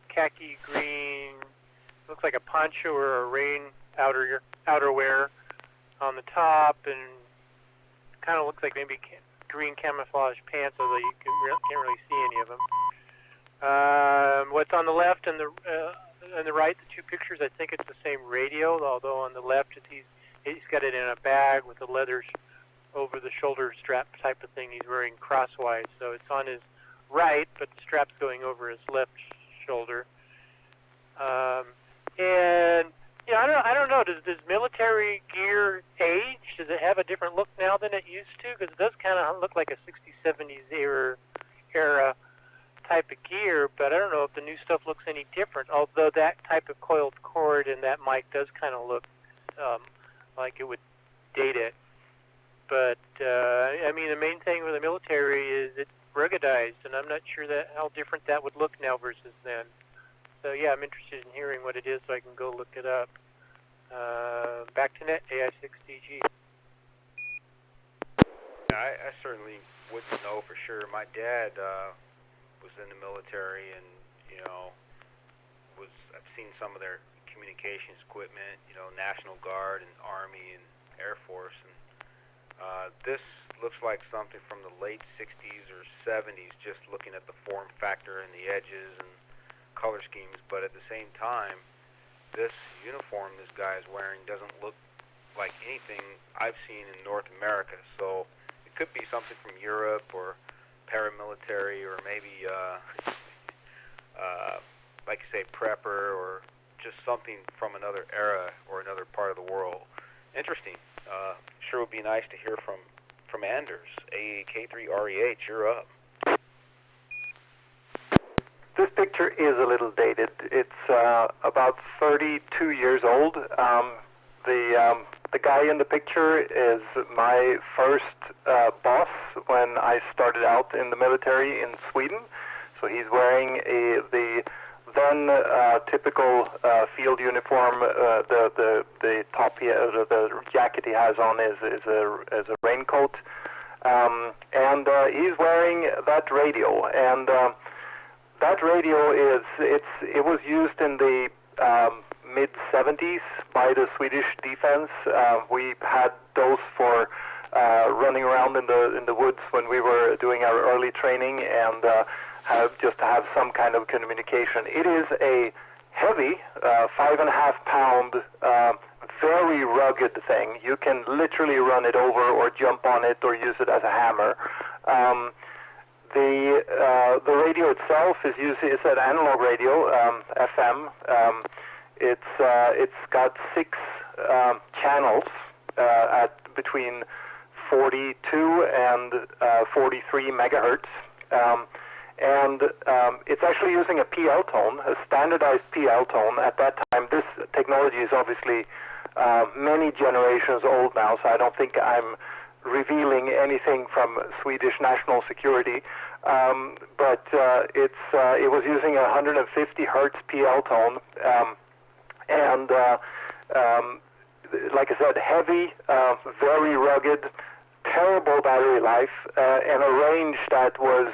khaki green, looks like a poncho or a rain outerwear on the top, and kind of looks like maybe green camouflage pants, although you can't really see any of them. What's on the left and the right, the two pictures, I think it's the same radio, although on the left he's got it in a bag with a leather over the shoulder strap type of thing. He's wearing crosswise, so it's on his right, but the strap's going over his left shoulder. And yeah, I don't know. Does military gear age? Does it have a different look now than it used to? Because it does kind of look like a 60s, 70s era type of gear, but I don't know if the new stuff looks any different, although that type of coiled cord and that mic does kind of look like it would date it. But, I mean, the main thing with the military is it's ruggedized, and I'm not sure how different that would look now versus then. So, yeah, I'm interested in hearing what it is so I can go look it up. Back to Net, AI6DG. I certainly wouldn't know for sure. My dad was in the military, and I've seen some of their communications equipment, National Guard and Army and Air Force, and this looks like something from the late 60s or 70s, just looking at the form factor and the edges and color schemes. But at the same time, this uniform this guy is wearing doesn't look like anything I've seen in North America. So it could be something from Europe or paramilitary, or maybe like you say, prepper, or just something from another era or another part of the world. Interesting. Sure would be nice to hear from Anders. K3REH, you're up. This picture is a little dated. It's about 32 years old. The guy in the picture is my first boss when I started out in the military in Sweden. So he's wearing the then typical field uniform. The top the jacket he has on is a raincoat, and he's wearing that radio. And that radio it was used in the mid-70s by the Swedish defense. We had those for running around in the woods when we were doing our early training, and just to have some kind of communication. It is a heavy, 5.5-pound, very rugged thing. You can literally run it over or jump on it or use it as a hammer. The radio itself is an analog radio, FM. It's got 6 channels at between 42 and 43 megahertz. And it's actually using a PL tone, a standardized PL tone. At that time, this technology is obviously many generations old now, so I don't think I'm revealing anything from Swedish national security. But it was using a 150 hertz PL tone, and like I said, heavy, very rugged, terrible battery life, and a range that was,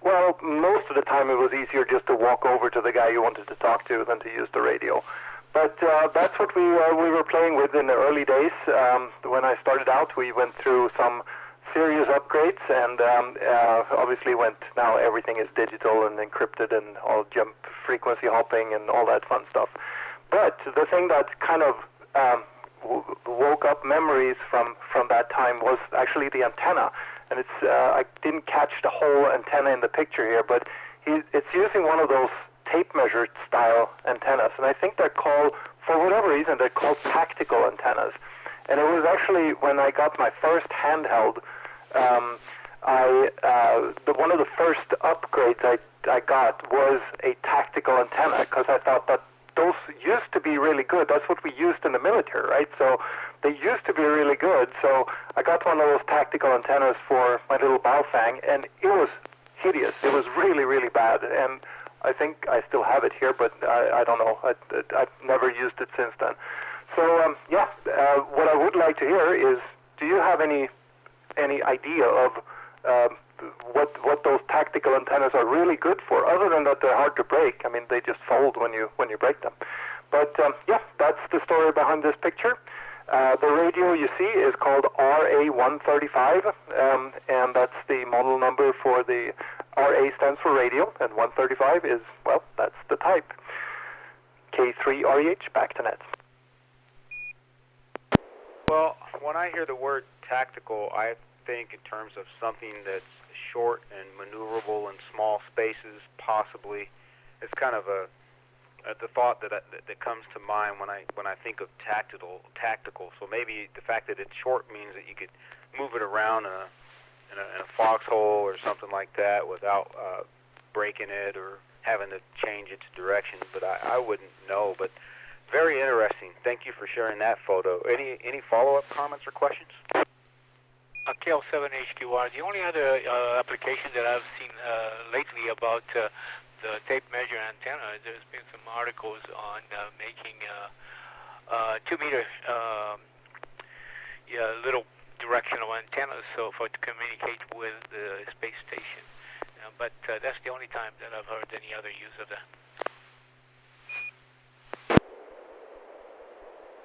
well, most of the time it was easier just to walk over to the guy you wanted to talk to than to use the radio. But that's what we were playing with in the early days. When I started out, we went through some serious upgrades, and obviously now everything is digital and encrypted and all jump frequency hopping and all that fun stuff. But the thing that kind of woke up memories from that time was actually the antenna. And it's I didn't catch the whole antenna in the picture here, but it's using one of those tape measure style antennas, and I think they're called, for whatever reason, they're called tactical antennas. And it was actually when I got my first handheld, one of the first upgrades I got was a tactical antenna, because I thought that those used to be really good. That's what we used in the military, right? So they used to be really good. So I got one of those tactical antennas for my little Baofeng, and it was hideous. It was really, really bad. And I think I still have it here, but I don't know. I've never used it since then. So, what I would like to hear is, do you have any idea of what those tactical antennas are really good for, other than that they're hard to break? I mean, they just fold when you break them. But that's the story behind this picture. The radio you see is called RA135, and that's the model number for the RA stands for radio, and 135 is, well, that's the type. K3REH, back to net. Well, when I hear the word tactical, I think in terms of something that's short and maneuverable in small spaces, possibly. It's kind of the thought that comes to mind when I think of tactical. So maybe the fact that it's short means that you could move it around in a foxhole or something like that without breaking it or having to change its direction. But I wouldn't know. But very interesting. Thank you for sharing that photo. Any follow-up comments or questions? KL7HQR. The only other application that I've seen lately about the tape measure antenna, there's been some articles on making 2-meter little directional antennas, so to communicate with the space station. But that's the only time that I've heard any other use of that.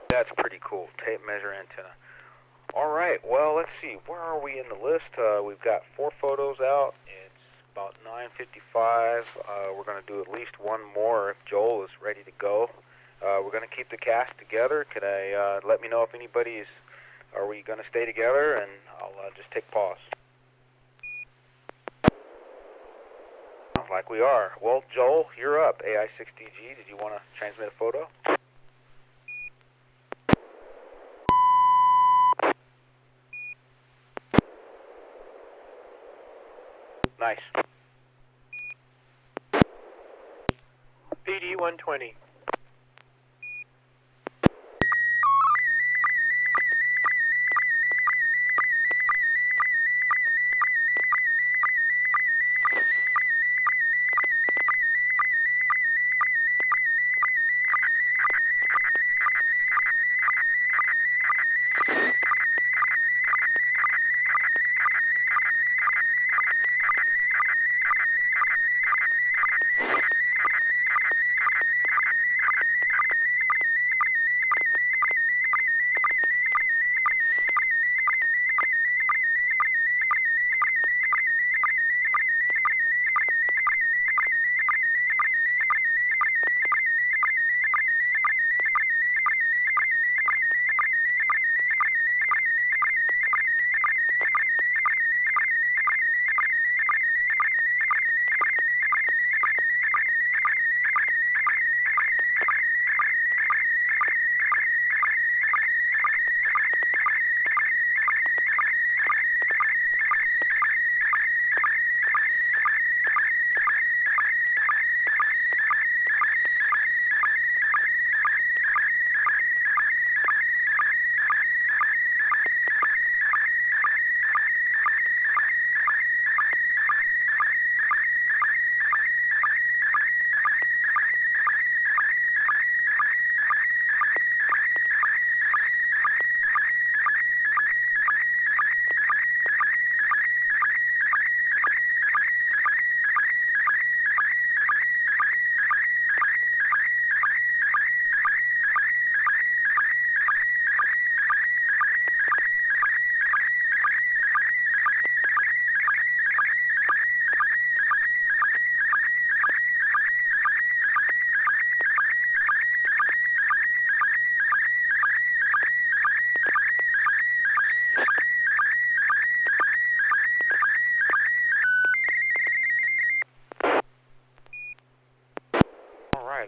That's pretty cool, tape measure antenna. All right, well, let's see. Where are we in the list? We've got 4 photos out. It's about 9:55. We're going to do at least one more if Joel is ready to go. We're going to keep the cast together. Could I let me know if anybody's... Are we going to stay together? And I'll just take pause. Sounds like we are. Well, Joel, you're up. AI6DG, did you want to transmit a photo? Nice. PD 120.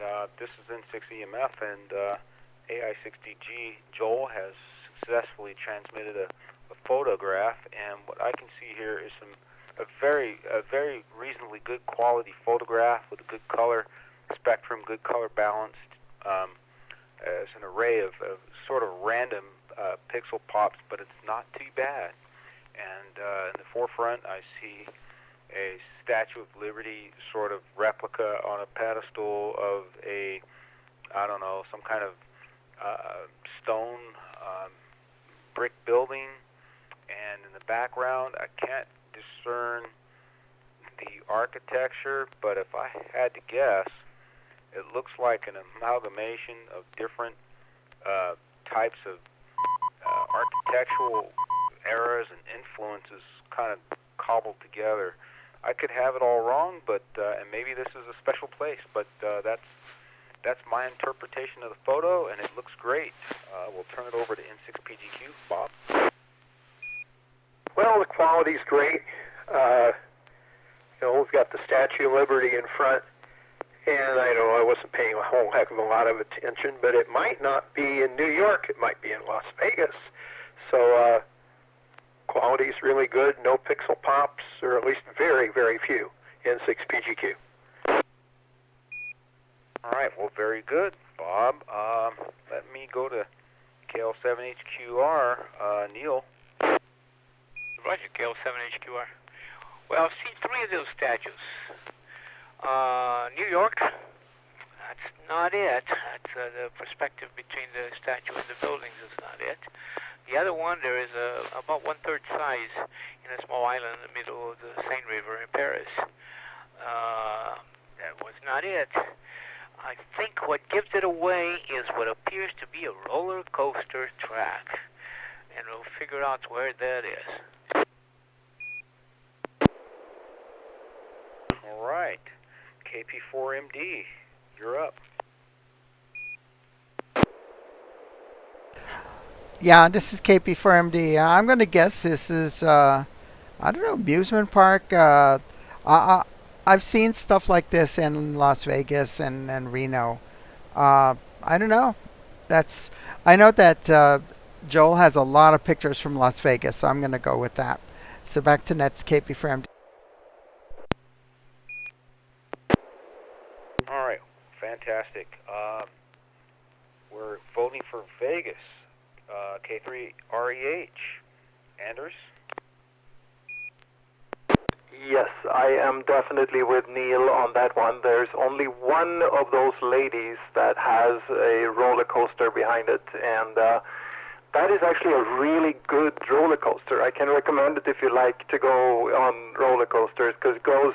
right, this is N6EMF, and AI60G Joel has successfully transmitted a photograph, and what I can see here is a very reasonably good quality photograph with a good color spectrum, good color balance, as an array of sort of random pixel pops, but it's not too bad. And in the forefront, I see a Statue of Liberty sort of replica on a pedestal of a, I don't know, some kind of stone brick building. And in the background, I can't discern the architecture, but if I had to guess, it looks like an amalgamation of different types of architectural eras and influences kind of cobbled together. I could have it all wrong, but and maybe this is a special place, but that's my interpretation of the photo, and it looks great. We'll turn it over to N6PGQ. Bob? Well, the quality's great. We've got the Statue of Liberty in front, and I know I wasn't paying a whole heck of a lot of attention, but it might not be in New York. It might be in Las Vegas. So quality's really good. No pixel pops, or at least very, very few. N6PGQ. All right, well, very good, Bob. Let me go to KL7HQR. Neil. Roger, KL7HQR. Well, I've seen three of those statues. New York, that's not it. That's the perspective between the statue and the buildings is not it. The other one, there is about one-third size in a small island in the middle of the Seine River in Paris. That was not it. I think what gives it away is what appears to be a roller coaster track, and we'll figure out where that is. All right, KP4MD, you're up. Yeah, this is KP4MD. I'm going to guess this is, I don't know, amusement park. I've seen stuff like this in Las Vegas and Reno. I don't know. I know that Joel has a lot of pictures from Las Vegas, so I'm going to go with that. So back to Nets, KP4MD. All right, fantastic. We're voting for Vegas. K3REH. Anders? Yes, I am definitely with Neil on that one. There's only one of those ladies that has a roller coaster behind it, and that is actually a really good roller coaster. I can recommend it if you like to go on roller coasters, because it goes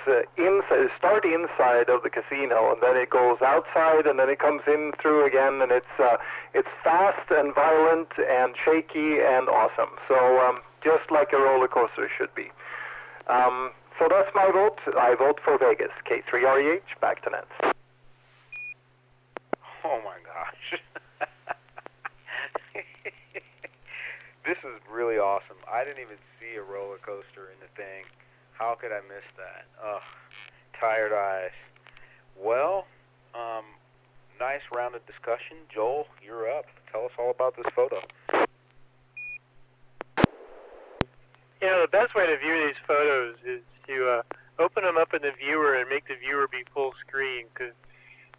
start inside of the casino, and then it goes outside, and then it comes in through again, and it's fast and violent and shaky and awesome. So just like a roller coaster should be. So that's my vote. I vote for Vegas. K3REH, back to Nets. Oh my gosh. This is really awesome. I didn't even see a roller coaster in the thing. How could I miss that? Ugh, tired eyes. Well, nice rounded discussion. Joel, you're up. Tell us all about this photo. The best way to view these photos is to open them up in the viewer and make the viewer be full screen, because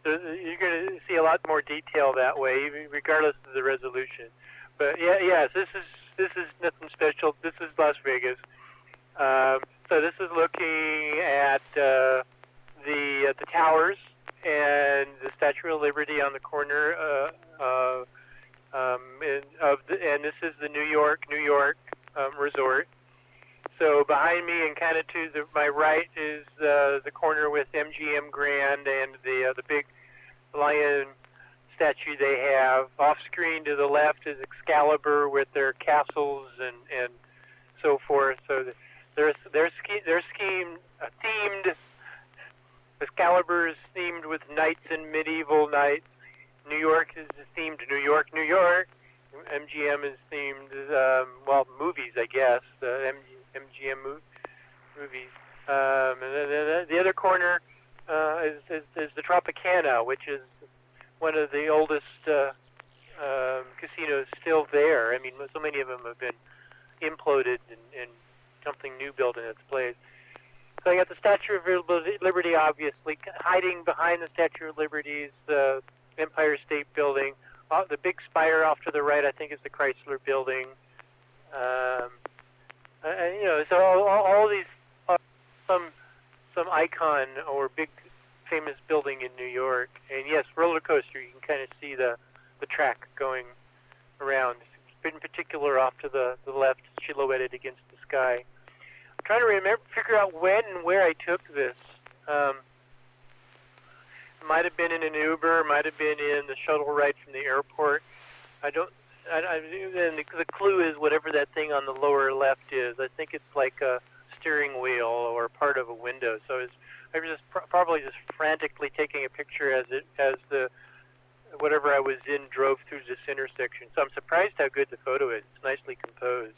you're going to see a lot more detail that way, regardless of the resolution. But yes, this is nothing special. This is Las Vegas. So this is looking at the towers and the Statue of Liberty on the corner and this is the New York resort. So behind me and kind of to my right is the corner with MGM Grand and the big lion statue they have. Off screen to the left is Excalibur with their castles and so forth. So they're themed. Excalibur is themed with knights and medieval knights. New York is themed New York, New York. MGM is themed movies, I guess. The MGM movies. And then the other corner is the Tropicana, which is one of the oldest casinos still there. I mean, so many of them have been imploded and something new built in its place. So you got the Statue of Liberty, obviously, hiding behind the Statue of Liberty's the Empire State Building. The big spire off to the right, I think, is the Chrysler Building. And, you know, so all these some icon or big famous building in New York. And yes, roller coaster. You can kind of see the track going around. In particular, off to the left, silhouetted against the sky. I'm trying to figure out when and where I took this. It might have been in an Uber, might have been in the shuttle ride from the airport. And the clue is whatever that thing on the lower left is. I think it's like a steering wheel or part of a window. So I was just probably just frantically taking a picture as the whatever I was in drove through this intersection. So I'm surprised how good the photo is. It's nicely composed.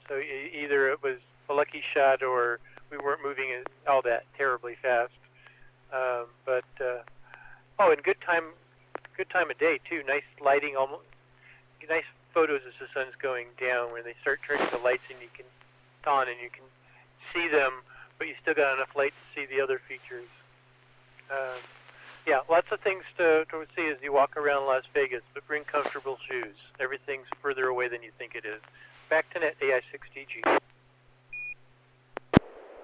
So either it was a lucky shot or we weren't moving all that terribly fast. And good time of day too. Nice lighting, almost nice photos as the sun's going down when they start turning the lights and you can see them, but you still got enough light to see the other features. Yeah, lots of things to see as you walk around Las Vegas, but bring comfortable shoes. Everything's further away than you think it is. Back to Net AI6DG.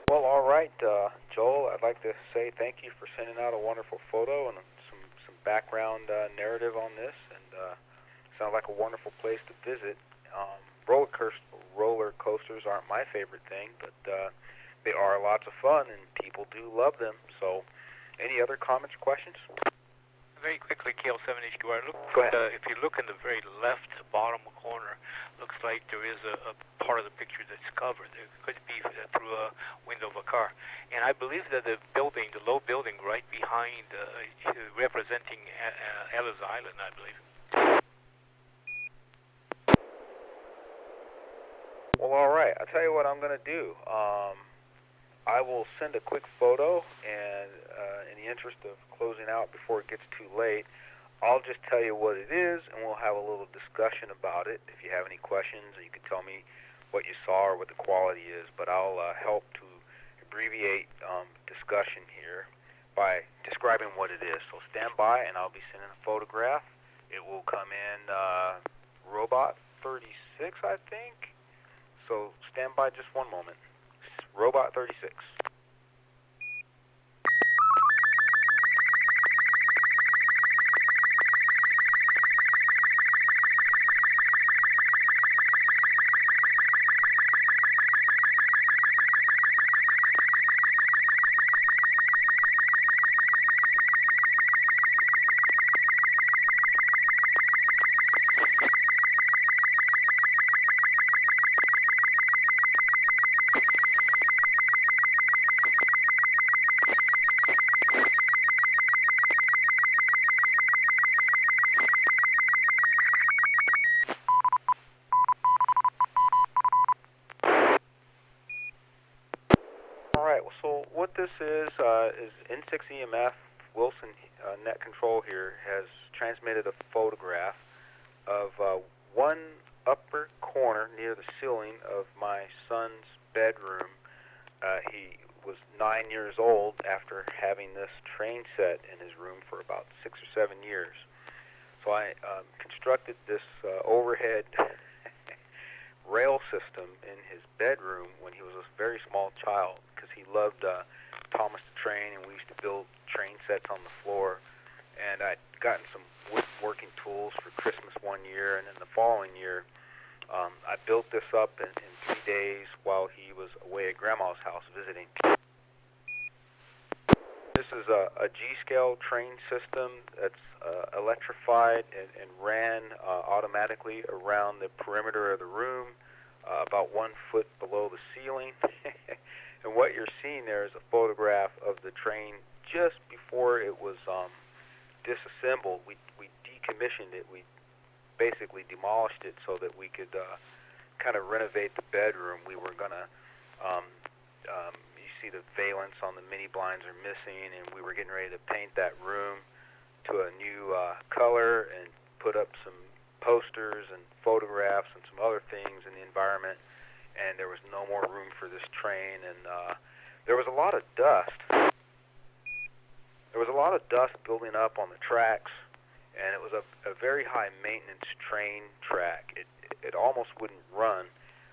Well, all right, Joel, I'd like to say thank you for sending out a wonderful photo and some background narrative on this, and sounds like a wonderful place to visit. Roller coasters aren't my favorite thing, but they are lots of fun, and people do love them. So, any other comments, questions? Very quickly, KL7HQR. Go ahead. If you look in the very left bottom corner, looks like there is a part of the picture that's covered. It could be through a window of a car. And I believe that the low building right behind, representing Ellis Island, I believe. Well, all right. I'll tell you what I'm going to do. I will send a quick photo, and in the interest of closing out before it gets too late, I'll just tell you what it is, and we'll have a little discussion about it. If you have any questions, you can tell me what you saw or what the quality is, but I'll help to abbreviate discussion here by describing what it is. So stand by, and I'll be sending a photograph. It will come in Robot 36, I think. So stand by just one moment. Robot 36. So what this is N6NA Wilson Net Control here has transmitted a photograph of one upper corner near the ceiling of my son's bedroom. He was 9 years old after having this train set in his room for about 6 or 7 years. So I constructed this overhead rail system in his bedroom when he was a very small child, because he loved Thomas the Train, and we used to build train sets on the floor. And I'd gotten some woodworking tools for Christmas one year, and then the following year I built this up in 3 days while he was away at Grandma's house visiting. This is a G-scale train system that's electrified and ran automatically around the perimeter of the room, about 1 foot below the ceiling. And what you're seeing there is a photograph of the train just before it was disassembled. We decommissioned it. We basically demolished it so that we could kind of renovate the bedroom. We were going to, you see the valence on the mini blinds are missing, and we were getting ready to paint that room to a new color and put up some posters and photographs and some other things in the environment, and there was no more room for this train, and there was a lot of dust. There was a lot of dust building up on the tracks, and it was a very high maintenance train track. It almost wouldn't run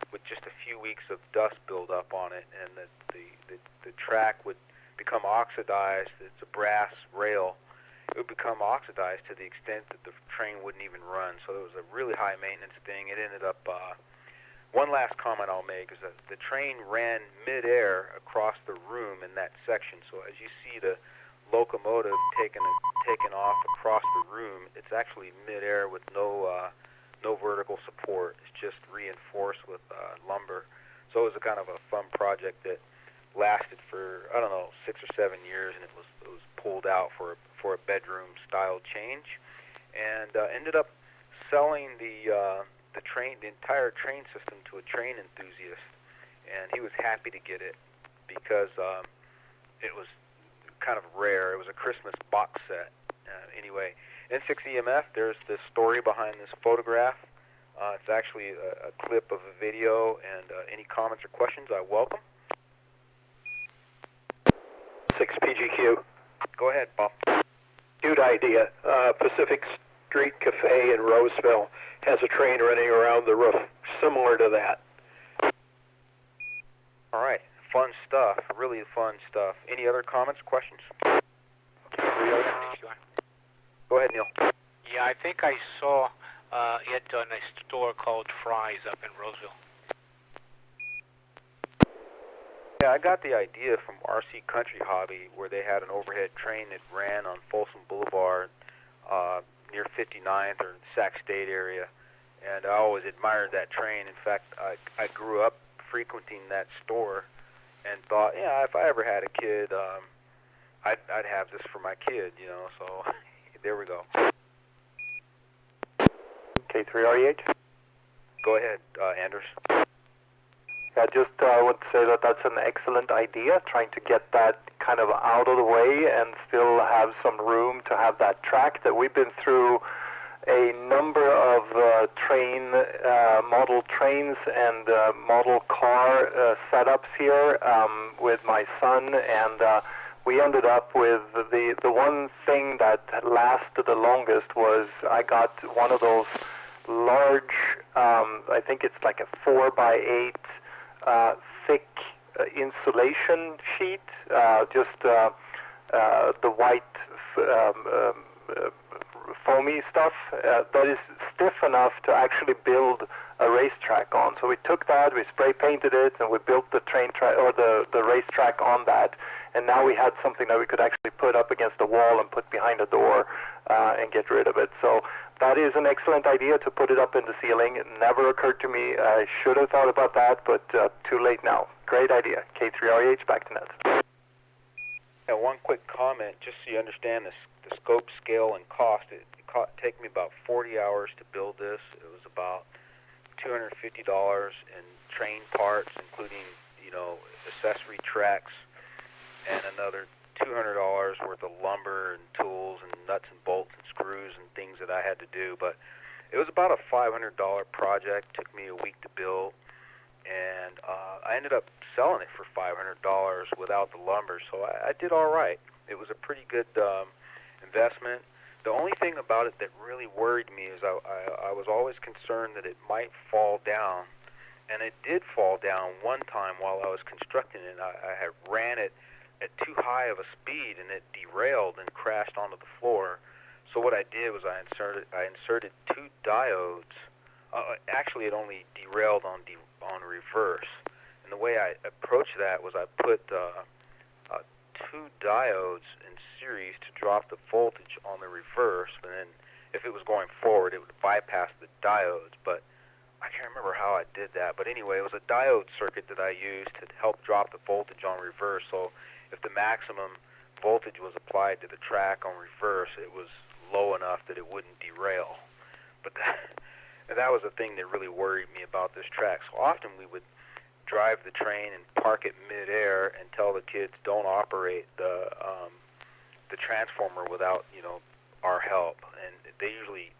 with just a few weeks of dust build up on it, and the track would become oxidized. It's a brass rail. It would become oxidized to the extent that the train wouldn't even run. So it was a really high maintenance thing. It ended up, one last comment I'll make is that the train ran midair across the room in that section. So as you see the locomotive taken off across the room, it's actually midair with no vertical support. It's just reinforced with lumber. So it was a kind of a fun project that lasted for, I don't know, 6 or 7 years, and it was pulled out for a bedroom style change, and ended up selling the entire train system to a train enthusiast, and he was happy to get it because it was kind of rare. It was a Christmas box set. Anyway, N6EMF, there's the story behind this photograph. It's actually a clip of a video, and any comments or questions I welcome. 6PGQ. Go ahead, Bob. Cute idea. Pacific Street Cafe in Roseville has a train running around the roof similar to that. All right. Fun stuff. Really fun stuff. Any other comments, questions? Go ahead, Neil. Yeah, I think I saw it on a store called Fry's up in Roseville. Yeah, I got the idea from RC Country Hobby, where they had an overhead train that ran on Folsom Boulevard near 59th or Sac State area, and I always admired that train. In fact, I grew up frequenting that store and thought, yeah, if I ever had a kid, I'd have this for my kid, you know, so there we go. K3REH? Go ahead, Anders. I just would say that that's an excellent idea, trying to get that kind of out of the way and still have some room to have that track. That we've been through a number of model trains and model car setups here with my son, and we ended up with the one thing that lasted the longest was I got one of those large, I think it's like a 4x8 thick insulation sheet, just the white foamy stuff that is stiff enough to actually build a racetrack on. So we took that, we spray painted it, and we built the train track or the racetrack on that. And now we had something that we could actually put up against the wall and put behind a door and get rid of it. So that is an excellent idea to put it up in the ceiling. It never occurred to me. I should have thought about that, but too late now. Great idea. K3REH, back to Nets. Yeah, one quick comment, just so you understand the scope, scale, and cost. It take me about 40 hours to build this. It was about $250 in train parts, including, you know, accessory tracks, and another $200 worth of lumber and tools and nuts and bolts and screws and things that I had to do. But it was about a $500 project. Took me a week to build, and I ended up selling it for $500 without the lumber. So I did all right. It was a pretty good investment. The only thing about it that really worried me is I was always concerned that it might fall down, and it did fall down one time while I was constructing it. I had ran it at too high of a speed, and it derailed and crashed onto the floor. So what I did was I inserted 2 diodes. Actually, it only derailed on reverse. And the way I approached that was I put 2 diodes in series to drop the voltage on the reverse, and then if it was going forward, it would bypass the diodes. But I can't remember how I did that. But anyway, it was a diode circuit that I used to help drop the voltage on reverse. So if the maximum voltage was applied to the track on reverse, it was low enough that it wouldn't derail. But that was the thing that really worried me about this track. So often we would drive the train and park it midair and tell the kids don't operate the transformer without our help, and they usually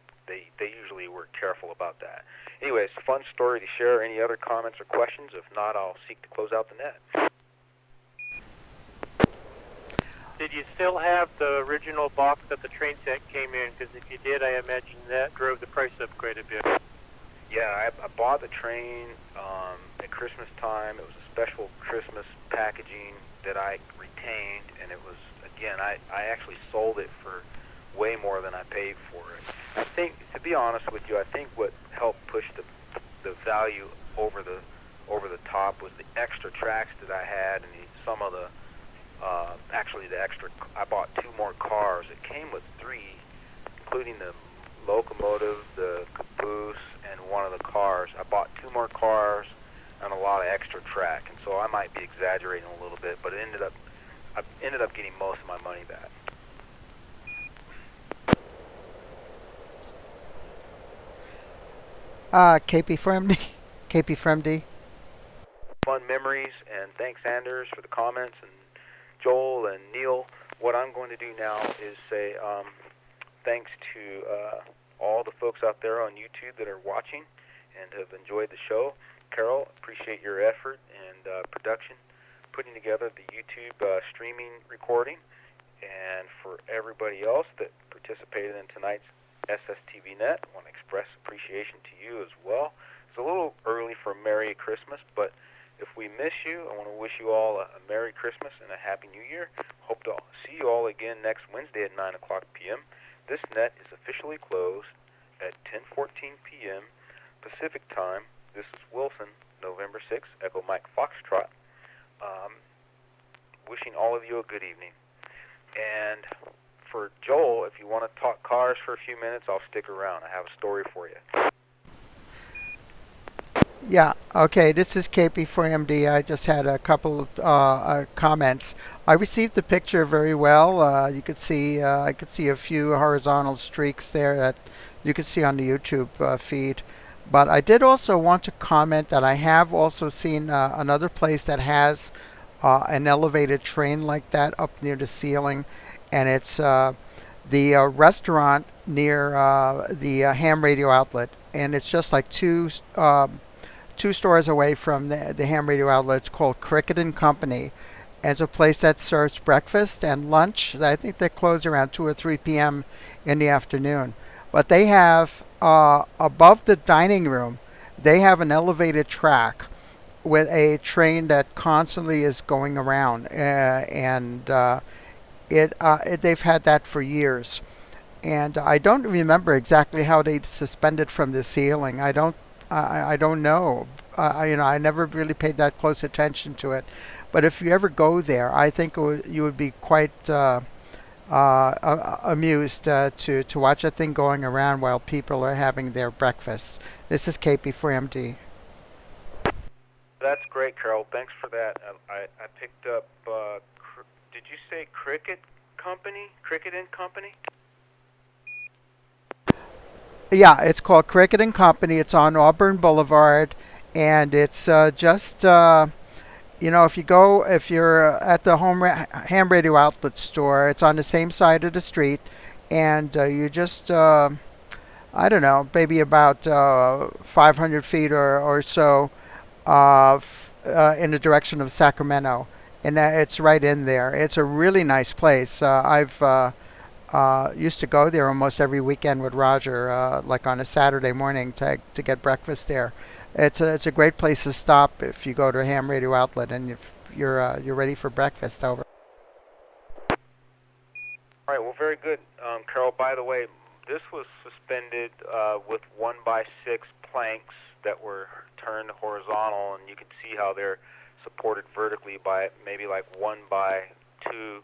were careful about that. Anyway, it's a fun story to share. Any other comments or questions? If not, I'll seek to close out the net. Did you still have the original box that the train set came in? Because if you did, I imagine that drove the price up quite a bit. Yeah, I bought the train at Christmas time. It was a special Christmas packaging that I retained, and it was, again, I actually sold it for way more than I paid for it. I think, to be honest with you, I think what helped push the value over the top was the extra tracks that I had, and some of the extra. I bought 2 more cars. It came with 3, including the locomotive, the caboose, and one of the cars. I bought 2 more cars and a lot of extra track, and so I might be exaggerating a little bit, but I ended up getting most of my money back. KP from D. Fun memories, and thanks, Anders, for the comments, and Joel and Neil. What I'm going to do now is say thanks to all the folks out there on YouTube that are watching and have enjoyed the show. Carol, appreciate your effort and production, putting together the YouTube streaming recording. And for everybody else that participated in tonight's SSTV Net, I want to express appreciation to you as well. It's a little early for Merry Christmas, but if we miss you, I want to wish you all a Merry Christmas and a Happy New Year. Hope to see you all again next Wednesday at 9 o'clock p.m. This net is officially closed at 10:14 p.m. Pacific Time. This is Wilson, November 6th, Echo Mike Foxtrot, wishing all of you a good evening. And for Joel, if you want to talk cars for a few minutes, I'll stick around. I have a story for you. Yeah, okay, this is KP4MD. I just had a couple of comments. I received the picture very well. You could see, I could see a few horizontal streaks there that you could see on the YouTube feed. But I did also want to comment that I have also seen another place that has an elevated train like that up near the ceiling, and it's the restaurant near the ham radio outlet, and it's just like two stores away from the ham radio outlet. It's called Cricket and Company. And it's a place that serves breakfast and lunch. I think they close around 2 or 3 p.m. in the afternoon. But they have, above the dining room, they have an elevated track with a train that constantly is going around. They've had that for years. And I don't remember exactly how they suspended from the ceiling. I don't know. I never really paid that close attention to it. But if you ever go there, I think you would be quite amused to watch that thing going around while people are having their breakfasts. This is KP4MD. That's great, Carol. Thanks for that. I picked up, did you say Cricket Company? Cricket and Company? Yeah, it's called Cricket and Company. It's on Auburn Boulevard, and it's just, if you're at the ham radio outlet store, it's on the same side of the street, and you just, I don't know, maybe about 500 feet or so in the direction of Sacramento, and it's right in there. It's a really nice place. I've used to go there almost every weekend with Roger, like on a Saturday morning to get breakfast there. It's a great place to stop if you go to a ham radio outlet and if you're ready for breakfast over. All right, well, very good, Carol. By the way, this was suspended with 1x6 planks that were turned horizontal, and you can see how they're supported vertically by maybe like 1x2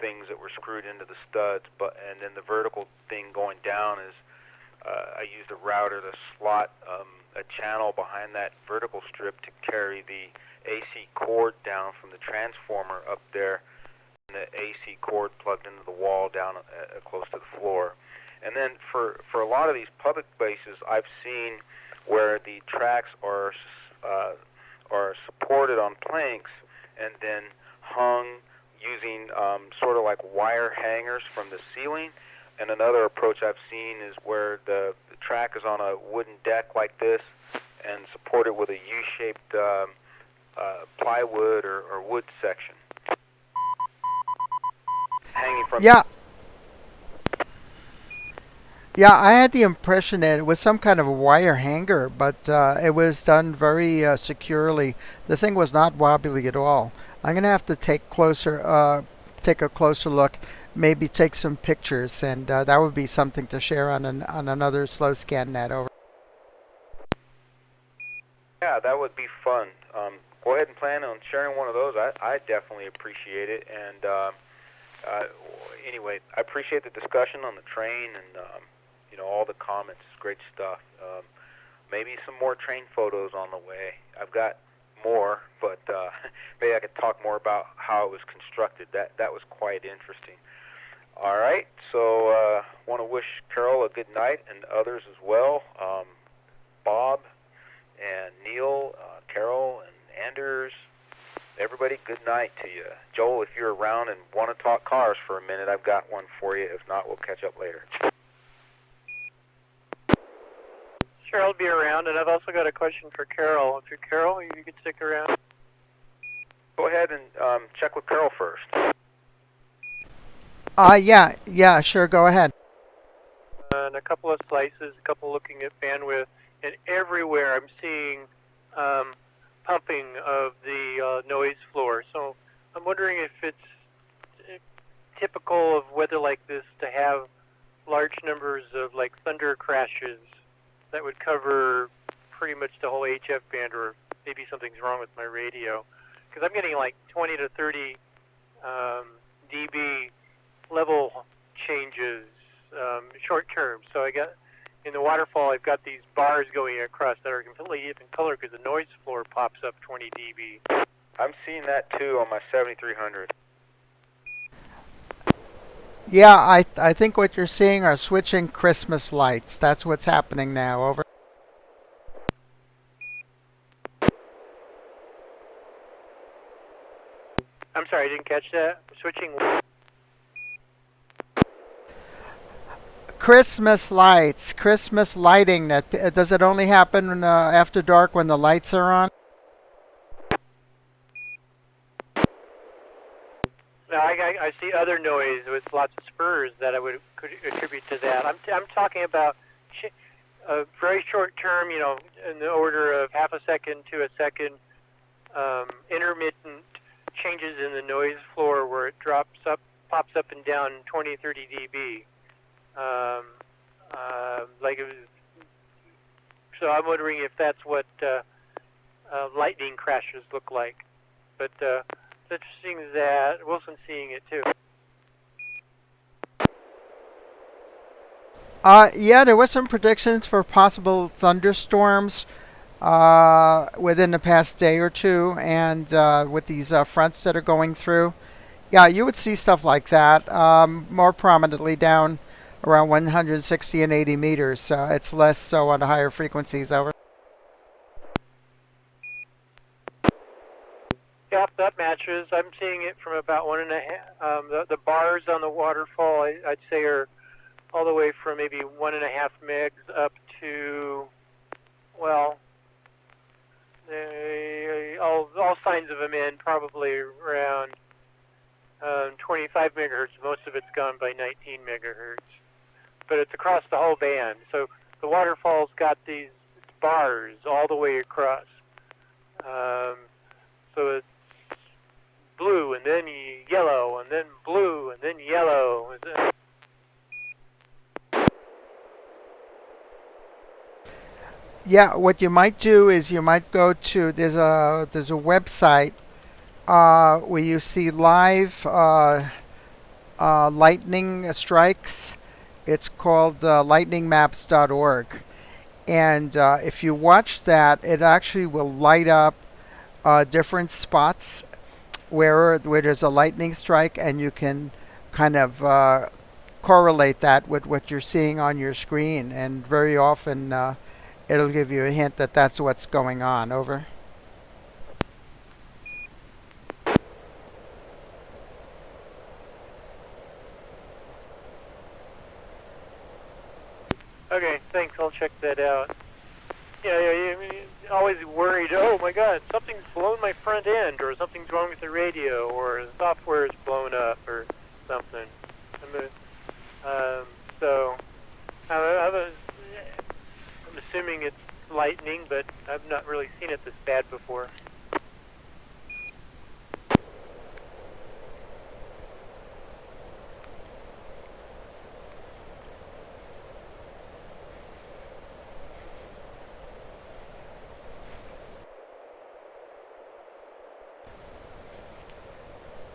things that were screwed into the studs, and then the vertical thing going down is I used a router to slot a channel behind that vertical strip to carry the AC cord down from the transformer up there, and the AC cord plugged into the wall down close to the floor. And then for a lot of these public places, I've seen where the tracks are are supported on planks and then hung using sort of like wire hangers from the ceiling. And another approach I've seen is where the track is on a wooden deck like this and supported with a U-shaped plywood or wood section. Hanging from Yeah. Yeah, I had the impression that it was some kind of a wire hanger, but it was done very securely. The thing was not wobbly at all. I'm gonna have to take a closer look, maybe take some pictures, and that would be something to share on another slow scan net. Over. Yeah, that would be fun. Go ahead and plan on sharing one of those. I definitely appreciate it. And anyway, I appreciate the discussion on the train and all the comments. Great stuff. Maybe some more train photos on the way. I've got more, but maybe I could talk more about how it was constructed. That was quite interesting. All right, so want to wish Carol a good night and others as well. Bob and Neil, Carol and Anders, everybody, good night to you. Joel, if you're around and want to talk cars for a minute, I've got one for you. If not, we'll catch up later. Sure, I'll be around, and I've also got a question for Carol. If you're Carol, you could stick around. Go ahead and check with Carol first. Yeah, sure, go ahead. And a couple of slices, a couple looking at bandwidth, and everywhere I'm seeing pumping of the noise floor. So I'm wondering if it's typical of weather like this to have large numbers of like thunder crashes that would cover pretty much the whole HF band, or maybe something's wrong with my radio. Because I'm getting like 20 to 30 dB level changes short term. So I got in the waterfall, I've got these bars going across that are completely different color because the noise floor pops up 20 dB. I'm seeing that too on my 7300. Yeah, I think what you're seeing are switching Christmas lights. That's what's happening now. Over. I'm sorry, I didn't catch that. Switching. Christmas lights, Christmas lighting. That does it only happen after dark when the lights are on? No, I see other noise with lots of spurs that could attribute to that. I'm talking about a very short term, in the order of half a second to a second, intermittent changes in the noise floor where it pops up and down 20, 30 dB. Like it was, so I'm wondering if that's what lightning crashes look like. But it's interesting that Wilson's seeing it too. Yeah, there was some predictions for possible thunderstorms within the past day or two, and with these fronts that are going through. Yeah, you would see stuff like that, more prominently down around 160 and 80 meters. It's less so on the higher frequencies. Over. Yeah, that matches. I'm seeing it from about 1.5. The bars on the waterfall, I'd say, are all the way from maybe 1.5 megs up to, well, all signs of them in probably around 25 megahertz. Most of it's gone by 19 megahertz. But it's across the whole band. So the waterfall's got these bars all the way across. So it's blue, and then yellow, and then blue, and then yellow. Yeah, what you might do is you might go to there's a website where you see live lightning strikes. It's called lightningmaps.org, and if you watch that, it actually will light up different spots where there's a lightning strike, and you can kind of correlate that with what you're seeing on your screen, and very often it'll give you a hint that that's what's going on. Over. Okay, thanks. I'll check that out. Yeah, you're always worried, oh my God, something's blown my front end, or something's wrong with the radio, or the software is blown up, or something. So, I'm assuming it's lightning, but I've not really seen it this bad before.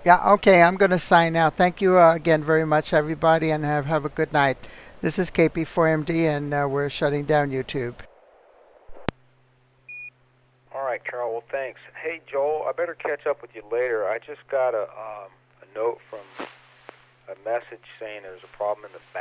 Yeah, okay, I'm going to sign out. Thank you again very much, everybody, and have a good night. This is KP4MD, and we're shutting down YouTube. All right, Carol. Well, thanks. Hey, Joel, I better catch up with you later. I just got a note from a message saying there's a problem in the